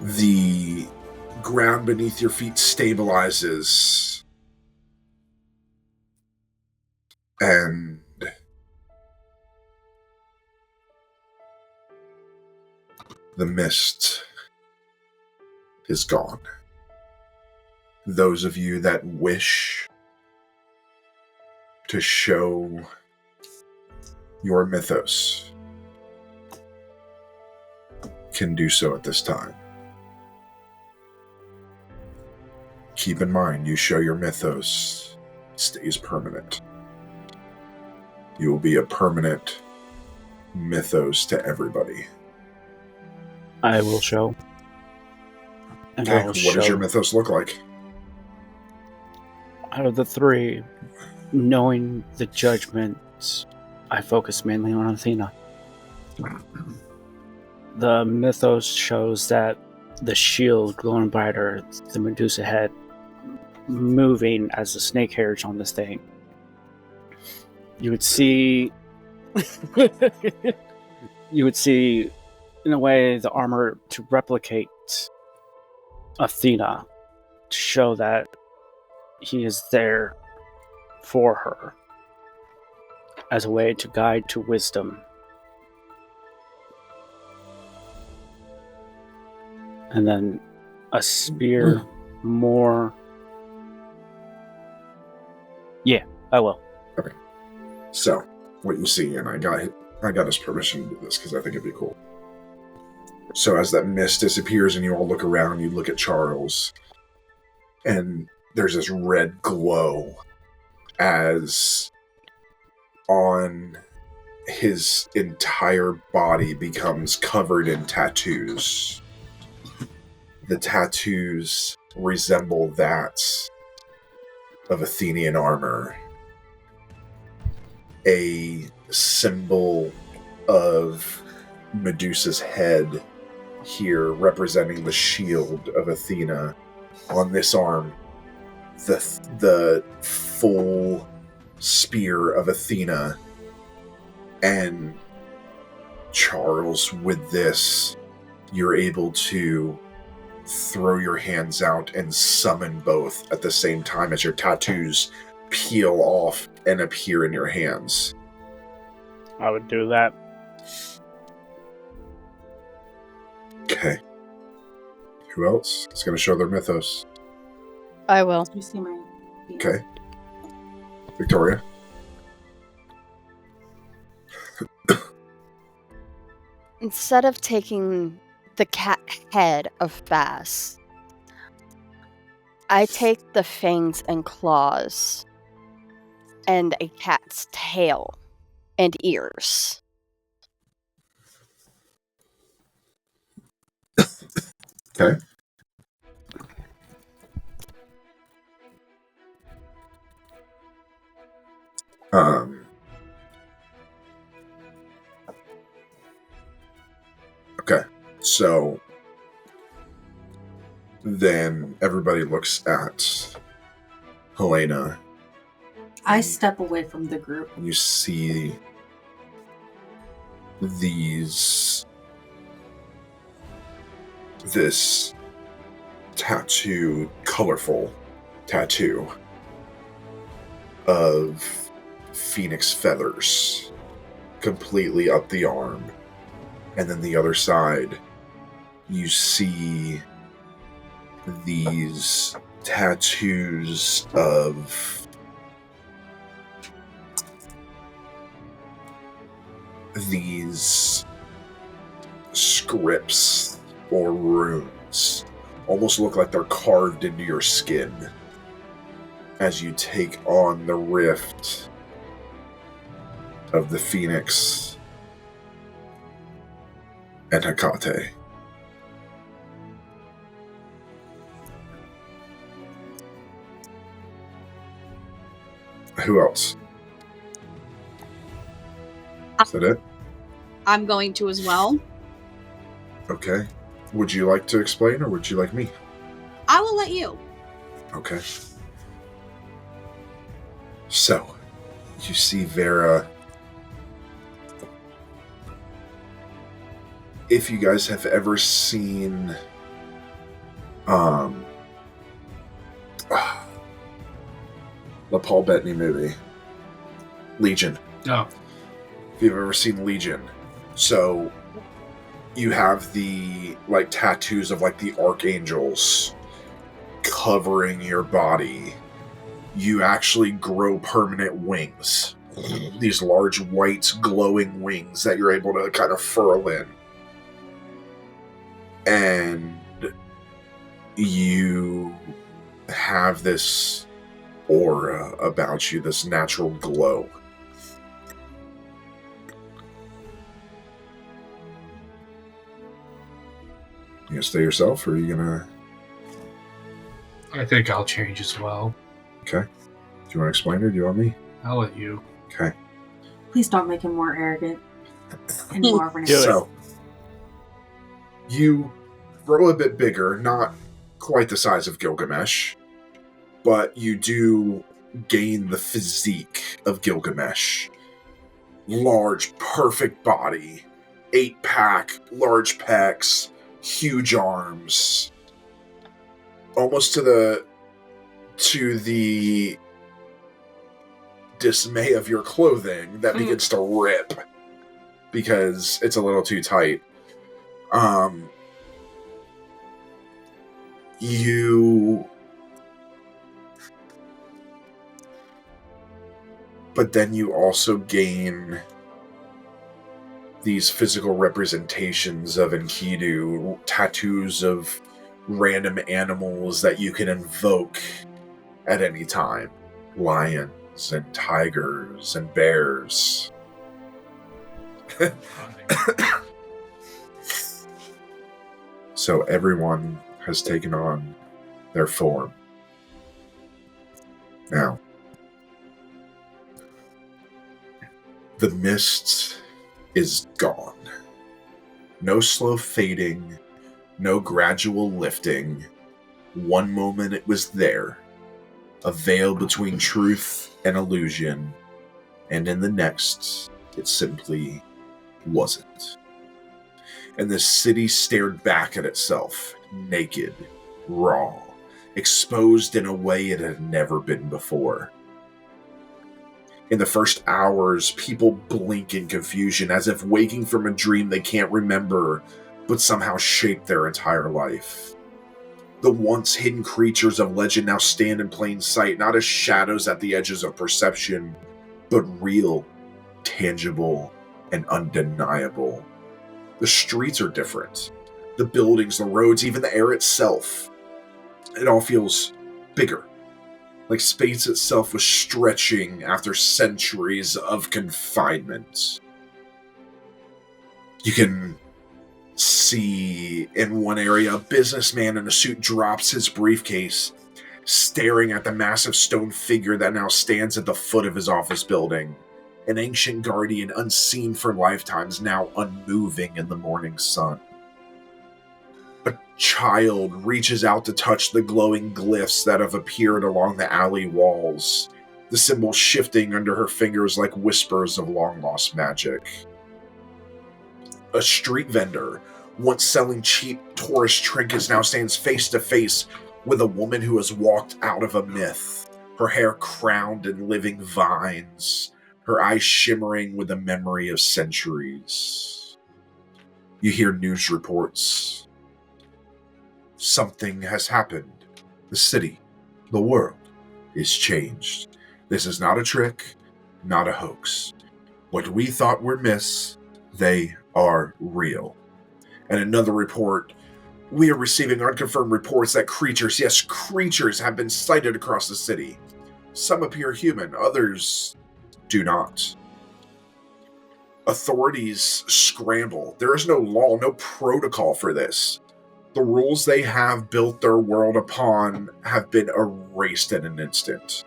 The ground beneath your feet stabilizes. And the mist is gone. Those of you that wish to show your mythos can do so at this time. Keep in mind, you show your mythos, it stays permanent. You will be a permanent mythos to everybody. I will show. And Okay, I will what show. does your mythos look like? Out of the three, knowing the judgments, I focus mainly on Athena. The mythos shows that the shield glowing brighter, the Medusa head moving as the snake hairs on this thing. You would see in a way the armor to replicate Athena, to show that he is there for her as a way to guide to wisdom. And then a spear more. Yeah, I will. So, what you see, and I got his permission to do this because I think it'd be cool. So as that mist disappears and you all look around, you look at Charles, and there's this red glow as on his entire body becomes covered in tattoos. The tattoos resemble that of Athenian armor. A symbol of Medusa's head here representing the shield of Athena. On this arm, the full spear of Athena. And Charles, with this, you're able to throw your hands out and summon both at the same time as your tattoos peel off and appear in your hands. I would do that. Okay. Who else is going to show their mythos? I will. You see my. Okay. Victoria? Instead of taking the cat head of Bass, I take the fangs and claws and a cat's tail and ears. Okay. Okay. So then everybody looks at Helena. I step away from the group. And you see this tattoo, colorful tattoo of phoenix feathers completely up the arm. And then the other side, you see these tattoos of these scripts or runes. Almost look like they're carved into your skin as you take on the rift of the Phoenix and Hecate. Who else? Is that it? I'm going to as well. Okay. Would you like to explain, or would you like me? I will let you. Okay. So, you see Vera. If you guys have ever seen the Paul Bettany movie, Legion. No. If you've ever seen Legion. So you have the tattoos of the archangels covering your body. You actually grow permanent wings. These large white glowing wings that you're able to kind of furl in. And you have this aura about you, this natural glow. You gonna stay yourself, or are you gonna... I think I'll change as well. Okay. Do you want to explain it, or do you want me? I'll let you. Okay. Please don't make him more arrogant and more of an Do it. So, you grow a bit bigger, not quite the size of Gilgamesh, but you do gain the physique of Gilgamesh. Large, perfect body, 8-pack, large pecs, huge arms, almost to the dismay of your clothing that begins to rip because it's a little too tight. But then you also gain these physical representations of Enkidu, tattoos of random animals that you can invoke at any time. Lions and tigers and bears. So everyone has taken on their form. Now, the mist is gone. No slow fading, no gradual lifting. One moment it was there, a veil between truth and illusion, and in the next, it simply wasn't. And the city stared back at itself, naked, raw, exposed in a way it had never been before. In the first hours, people blink in confusion, as if waking from a dream they can't remember, but somehow shaped their entire life. The once hidden creatures of legend now stand in plain sight, not as shadows at the edges of perception, but real, tangible, and undeniable. The streets are different. The buildings, the roads, even the air itself. It all feels bigger. Like space itself was stretching after centuries of confinement. You can see in one area a businessman in a suit drops his briefcase, staring at the massive stone figure that now stands at the foot of his office building. An ancient guardian unseen for lifetimes, now unmoving in the morning sun. But child reaches out to touch the glowing glyphs that have appeared along the alley walls, the symbols shifting under her fingers like whispers of long-lost magic. A street vendor, once selling cheap tourist trinkets, now stands face to face with a woman who has walked out of a myth, her hair crowned in living vines, her eyes shimmering with the memory of centuries. You hear news reports. Something has happened. The city, the world, is changed. This is not a trick, not a hoax. What we thought were myths, they are real. And another report, we are receiving unconfirmed reports that creatures, yes, creatures, have been sighted across the city. Some appear human, others do not. Authorities scramble. There is no law, no protocol for this. The rules they have built their world upon have been erased in an instant.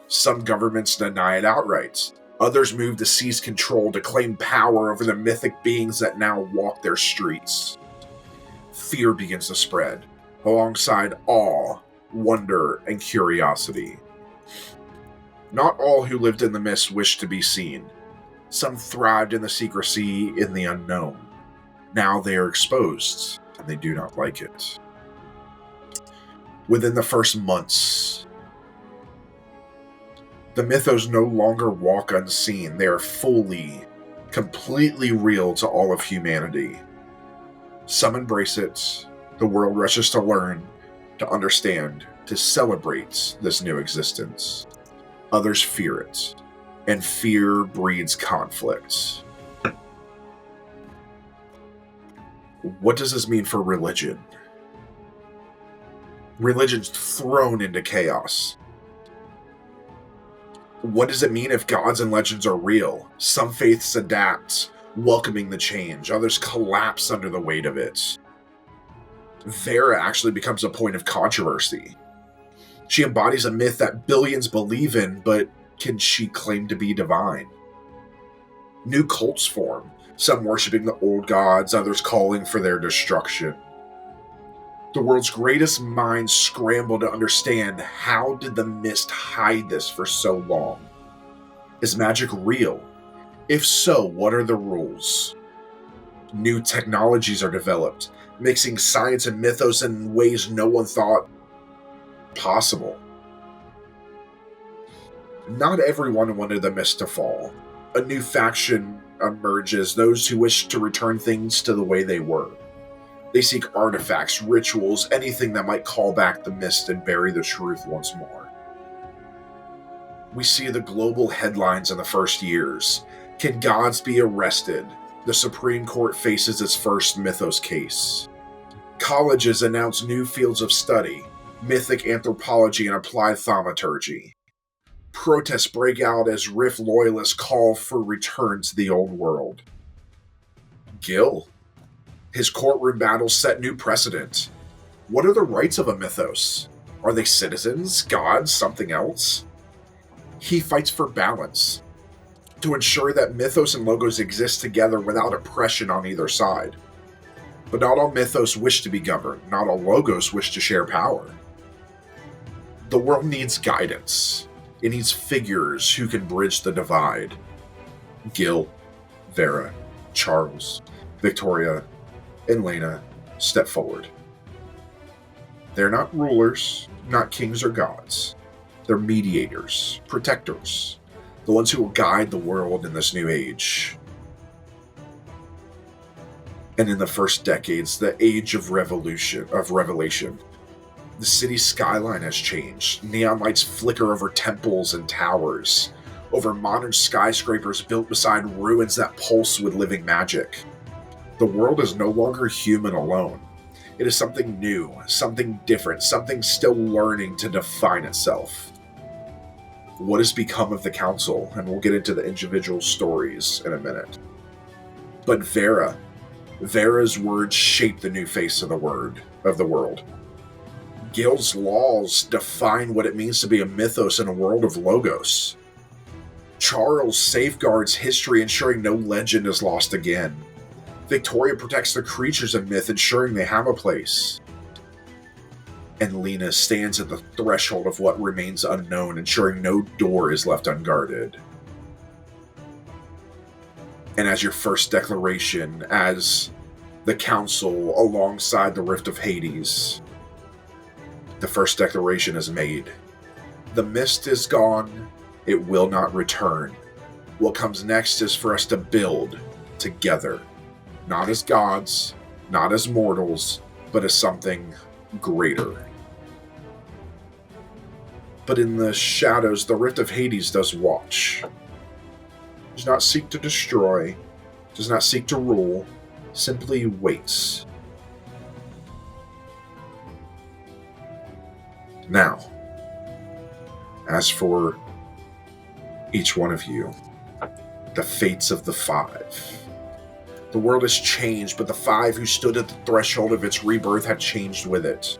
Some governments deny it outright. Others move to seize control, to claim power over the mythic beings that now walk their streets. Fear begins to spread, alongside awe, wonder, and curiosity. Not all who lived in the mist wished to be seen. Some thrived in the secrecy, in the unknown. Now they are exposed, and they do not like it. Within the first months, the mythos no longer walk unseen. They are fully, completely real to all of humanity. Some embrace it. The world rushes to learn, to understand, to celebrate this new existence. Others fear it, and fear breeds conflict. What does this mean for religion? Religion's thrown into chaos. What does it mean if gods and legends are real? Some faiths adapt, welcoming the change. Others collapse under the weight of it. Vera actually becomes a point of controversy. She embodies a myth that billions believe in, but can she claim to be divine? New cults form, some worshipping the old gods, others calling for their destruction. The world's greatest minds scramble to understand, how did the mist hide this for so long? Is magic real? If so, what are the rules? New technologies are developed, mixing science and mythos in ways no one thought possible. Not everyone wanted the mist to fall. A new faction emerges, those who wish to return things to the way they were. They seek artifacts, rituals, anything that might call back the mist and bury the truth once more. We see the global headlines in the first years. Can gods be arrested? The Supreme Court faces its first mythos case. Colleges announce new fields of study, mythic anthropology and applied thaumaturgy. Protests break out as Rift loyalists call for return to the old world. Gil. His courtroom battles set new precedent. What are the rights of a mythos? Are they citizens, gods, something else? He fights for balance, to ensure that mythos and logos exist together without oppression on either side. But not all mythos wish to be governed, not all logos wish to share power. The world needs guidance. It needs figures who can bridge the divide. Gil, Vera, Charles, Victoria, and Lena step forward. They're not rulers, not kings or gods. They're mediators, protectors, the ones who will guide the world in this new age. And in the first decades, the age of revelation, the city's skyline has changed. Neon lights flicker over temples and towers, over modern skyscrapers built beside ruins that pulse with living magic. The world is no longer human alone. It is something new, something different, something still learning to define itself. What has become of the council? And we'll get into the individual stories in a minute. But Vera's words shape the new face of the world. Gil's laws define what it means to be a mythos in a world of logos. Charles safeguards history, ensuring no legend is lost again. Victoria protects the creatures of myth, ensuring they have a place. And Lena stands at the threshold of what remains unknown, ensuring no door is left unguarded. And as your first declaration, as the council alongside the Rift of Hades, the first declaration is made. The mist is gone, it will not return. What comes next is for us to build together. Not as gods, not as mortals, but as something greater. But in the shadows, the Rift of Hades does watch. Does not seek to destroy, does not seek to rule, simply waits. Now, as for each one of you, the fates of the five. The world has changed, but the five who stood at the threshold of its rebirth have changed with it.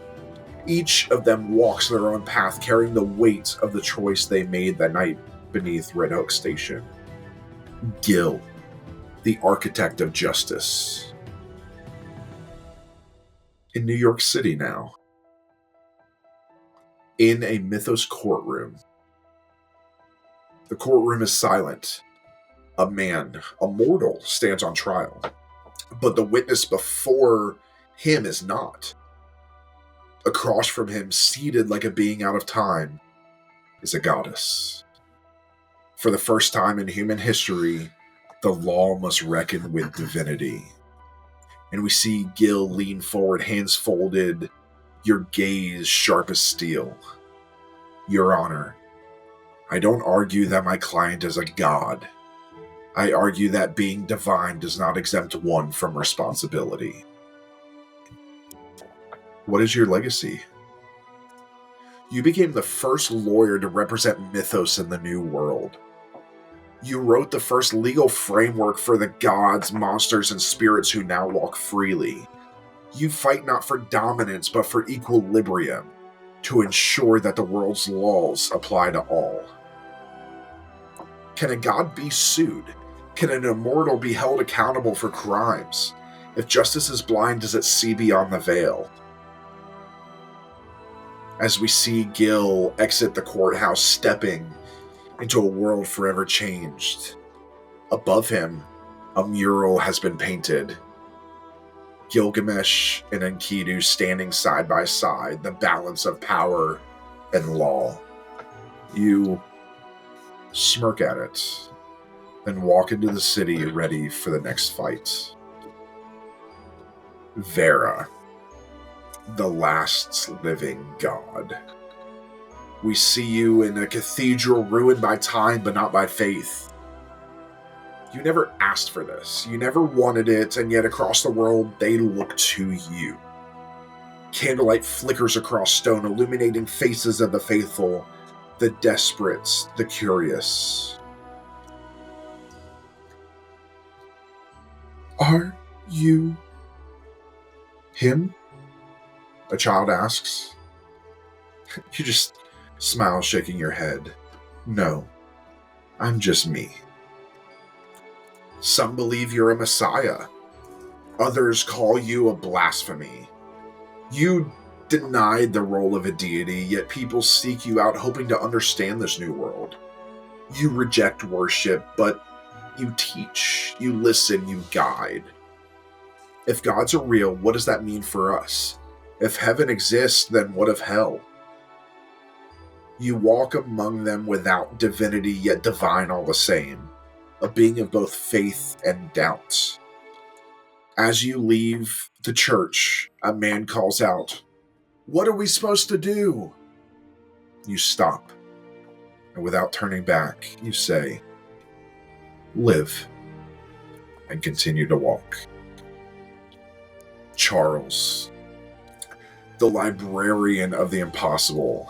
Each of them walks their own path, carrying the weight of the choice they made that night beneath Red Oak Station. Gil, the architect of justice. In New York City now. In a Mythos courtroom. The courtroom is silent. A man, a mortal, stands on trial. But the witness before him is not. Across from him, seated like a being out of time, is a goddess. For the first time in human history, the law must reckon with divinity. And we see Gil lean forward, hands folded, your gaze sharp as steel. Your Honor, I don't argue that my client is a god. I argue that being divine does not exempt one from responsibility. What is your legacy? You became the first lawyer to represent Mythos in the New World. You wrote the first legal framework for the gods, monsters, and spirits who now walk freely. You fight not for dominance, but for equilibrium, to ensure that the world's laws apply to all. Can a god be sued? Can an immortal be held accountable for crimes? If justice is blind, does it see beyond the veil? As we see Gil exit the courthouse, stepping into a world forever changed. Above him, a mural has been painted. Gilgamesh and Enkidu standing side by side, the balance of power and law. You smirk at it, then walk into the city ready for the next fight. Vera, the last living god. We see you in a cathedral ruined by time but not by faith. You never asked for this. You never wanted it, and yet across the world they look to you. Candlelight flickers across stone, illuminating faces of the faithful, the desperate, the curious. Are you him? A child asks. You just smile, shaking your head. No, I'm just me. Some believe you're a messiah. Others call you a blasphemy. You denied the role of a deity, yet people seek you out hoping to understand this new world. You reject worship, but you teach, you listen, you guide. If gods are real, what does that mean for us? If heaven exists, then what of hell? You walk among them without divinity, yet divine all the same, a being of both faith and doubt. As you leave the church, a man calls out, "What are we supposed to do?" You stop, and without turning back, you say, "Live," and continue to walk. Charles, the librarian of the impossible.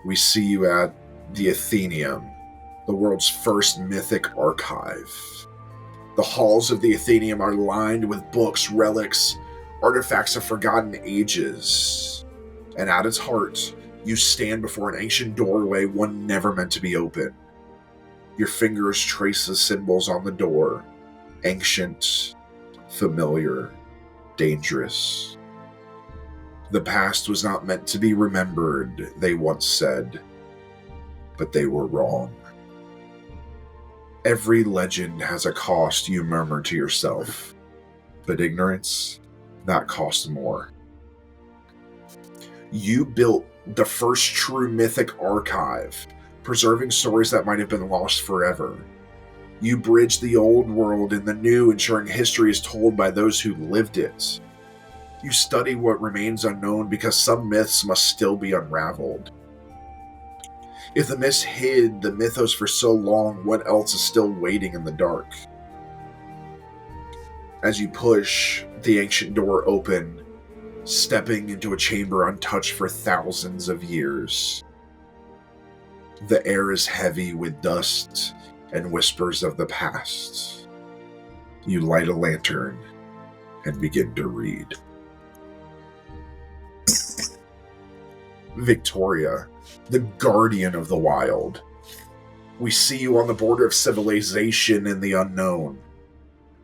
We see you at the Athenaeum, the world's first mythic archive. The halls of the Athenaeum are lined with books, relics, artifacts of forgotten ages. And at its heart, you stand before an ancient doorway, one never meant to be open. Your fingers trace the symbols on the door, Ancient, familiar, dangerous. The past was not meant to be remembered, they once said, but they were wrong. Every legend has a cost, you murmur to yourself, but ignorance, that costs more. You built the first true mythic archive, preserving stories that might have been lost forever. You bridge the old world and the new, ensuring history is told by those who lived it. You study what remains unknown because some myths must still be unraveled. If the mist hid the mythos for so long, what else is still waiting in the dark? As you push the ancient door open, stepping into a chamber untouched for thousands of years. The air is heavy with dust and whispers of the past. You light a lantern and begin to read. Victoria, the guardian of the wild. We see you on the border of civilization and the unknown.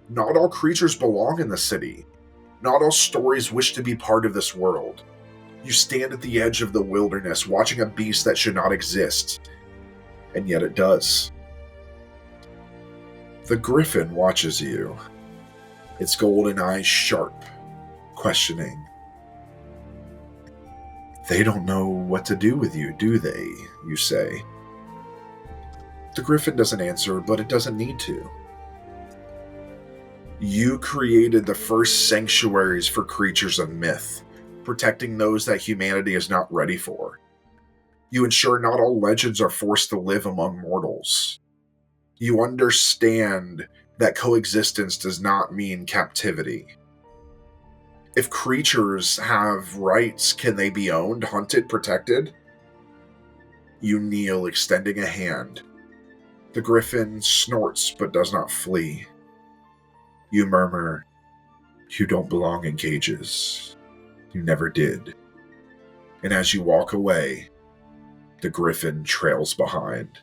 Not all creatures belong in the city. Not all stories wish to be part of this world. You stand at the edge of the wilderness, watching a beast that should not exist, and yet it does. The griffin watches you, its golden eyes sharp, questioning. They don't know what to do with you, do they? You say. The griffin doesn't answer, but it doesn't need to. You created the first sanctuaries for creatures of myth, protecting those that humanity is not ready for. You ensure not all legends are forced to live among mortals. You understand that coexistence does not mean captivity. If creatures have rights, can they be owned, hunted, protected? You kneel, extending a hand. The griffin snorts but does not flee. You murmur, "You don't belong in cages. You never did." And as you walk away, the griffin trails behind.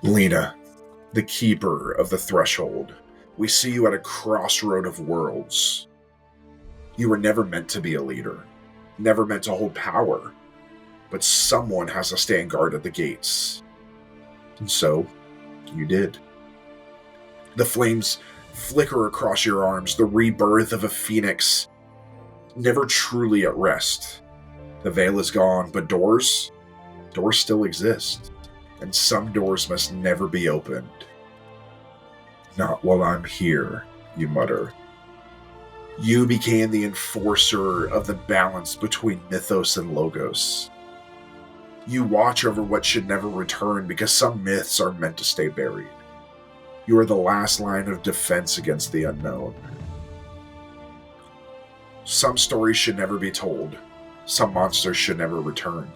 Lena, the keeper of the threshold, we see you at a crossroad of worlds. You were never meant to be a leader, never meant to hold power, but someone has to stand guard at the gates. And so, you did. The flames flicker across your arms, the rebirth of a phoenix, never truly at rest. The veil is gone, but doors still exist, and some doors must never be opened. Not while I'm here, you mutter. You became the enforcer of the balance between mythos and logos. You watch over what should never return because some myths are meant to stay buried. You are the last line of defense against the unknown. Some stories should never be told. Some monsters should never return.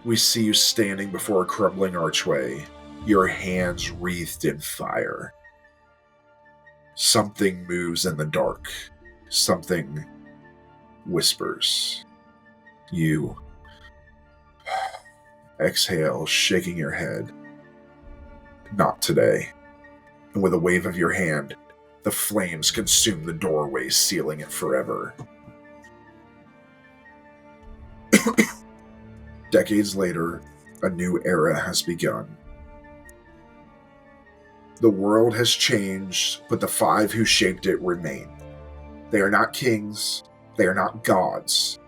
We see you standing before a crumbling archway, your hands wreathed in fire. Something moves in the dark. Something whispers. You exhale, shaking your head. Not today. And with a wave of your hand, the flames consume the doorway, sealing it forever. Decades later, a new era has begun. The world has changed, but the five who shaped it remain. They are not kings, they are not gods,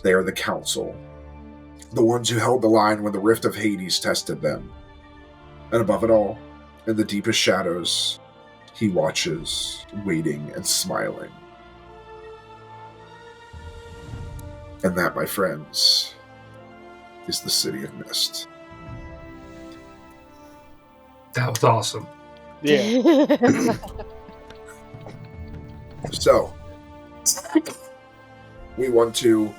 they are the council. The ones who held the line when the rift of Hades tested them. And above it all, in the deepest shadows, he watches, waiting and smiling. And that, my friends, is the City of Mist. That was awesome. Yeah. So, we want to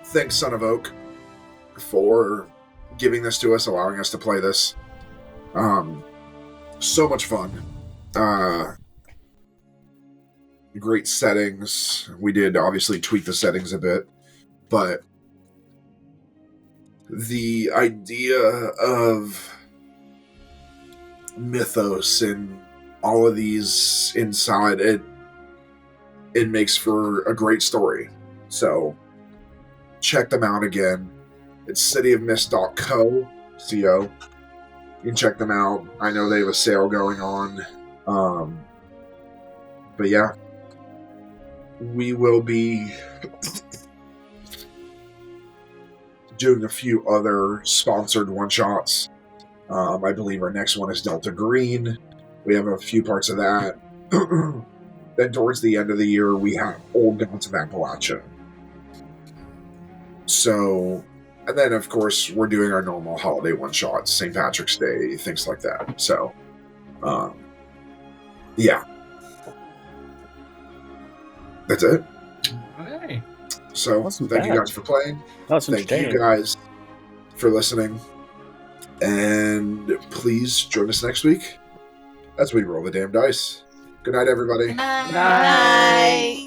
thank Son of Oak for giving this to us, allowing us to play this. So much fun. Great settings. We did obviously tweak the settings a bit, but the idea of mythos and all of these inside it. It makes for a great story. So check them out again. It's cityofmist.co. Co. You can check them out. I know they have a sale going on. But yeah, we will be doing a few other sponsored one-shots. I believe our next one is Delta Green. We have a few parts of that. Then towards the end of the year, we have Old Gods of Appalachia. So, and then of course, we're doing our normal holiday one-shots, St. Patrick's Day, things like that. So, yeah. That's it. Hey. So, Wasn't thank you bad. guys for playing. That was Thank you entertaining. guys for listening. And please join us next week as we roll the damn dice. Good night, everybody. Night. Night.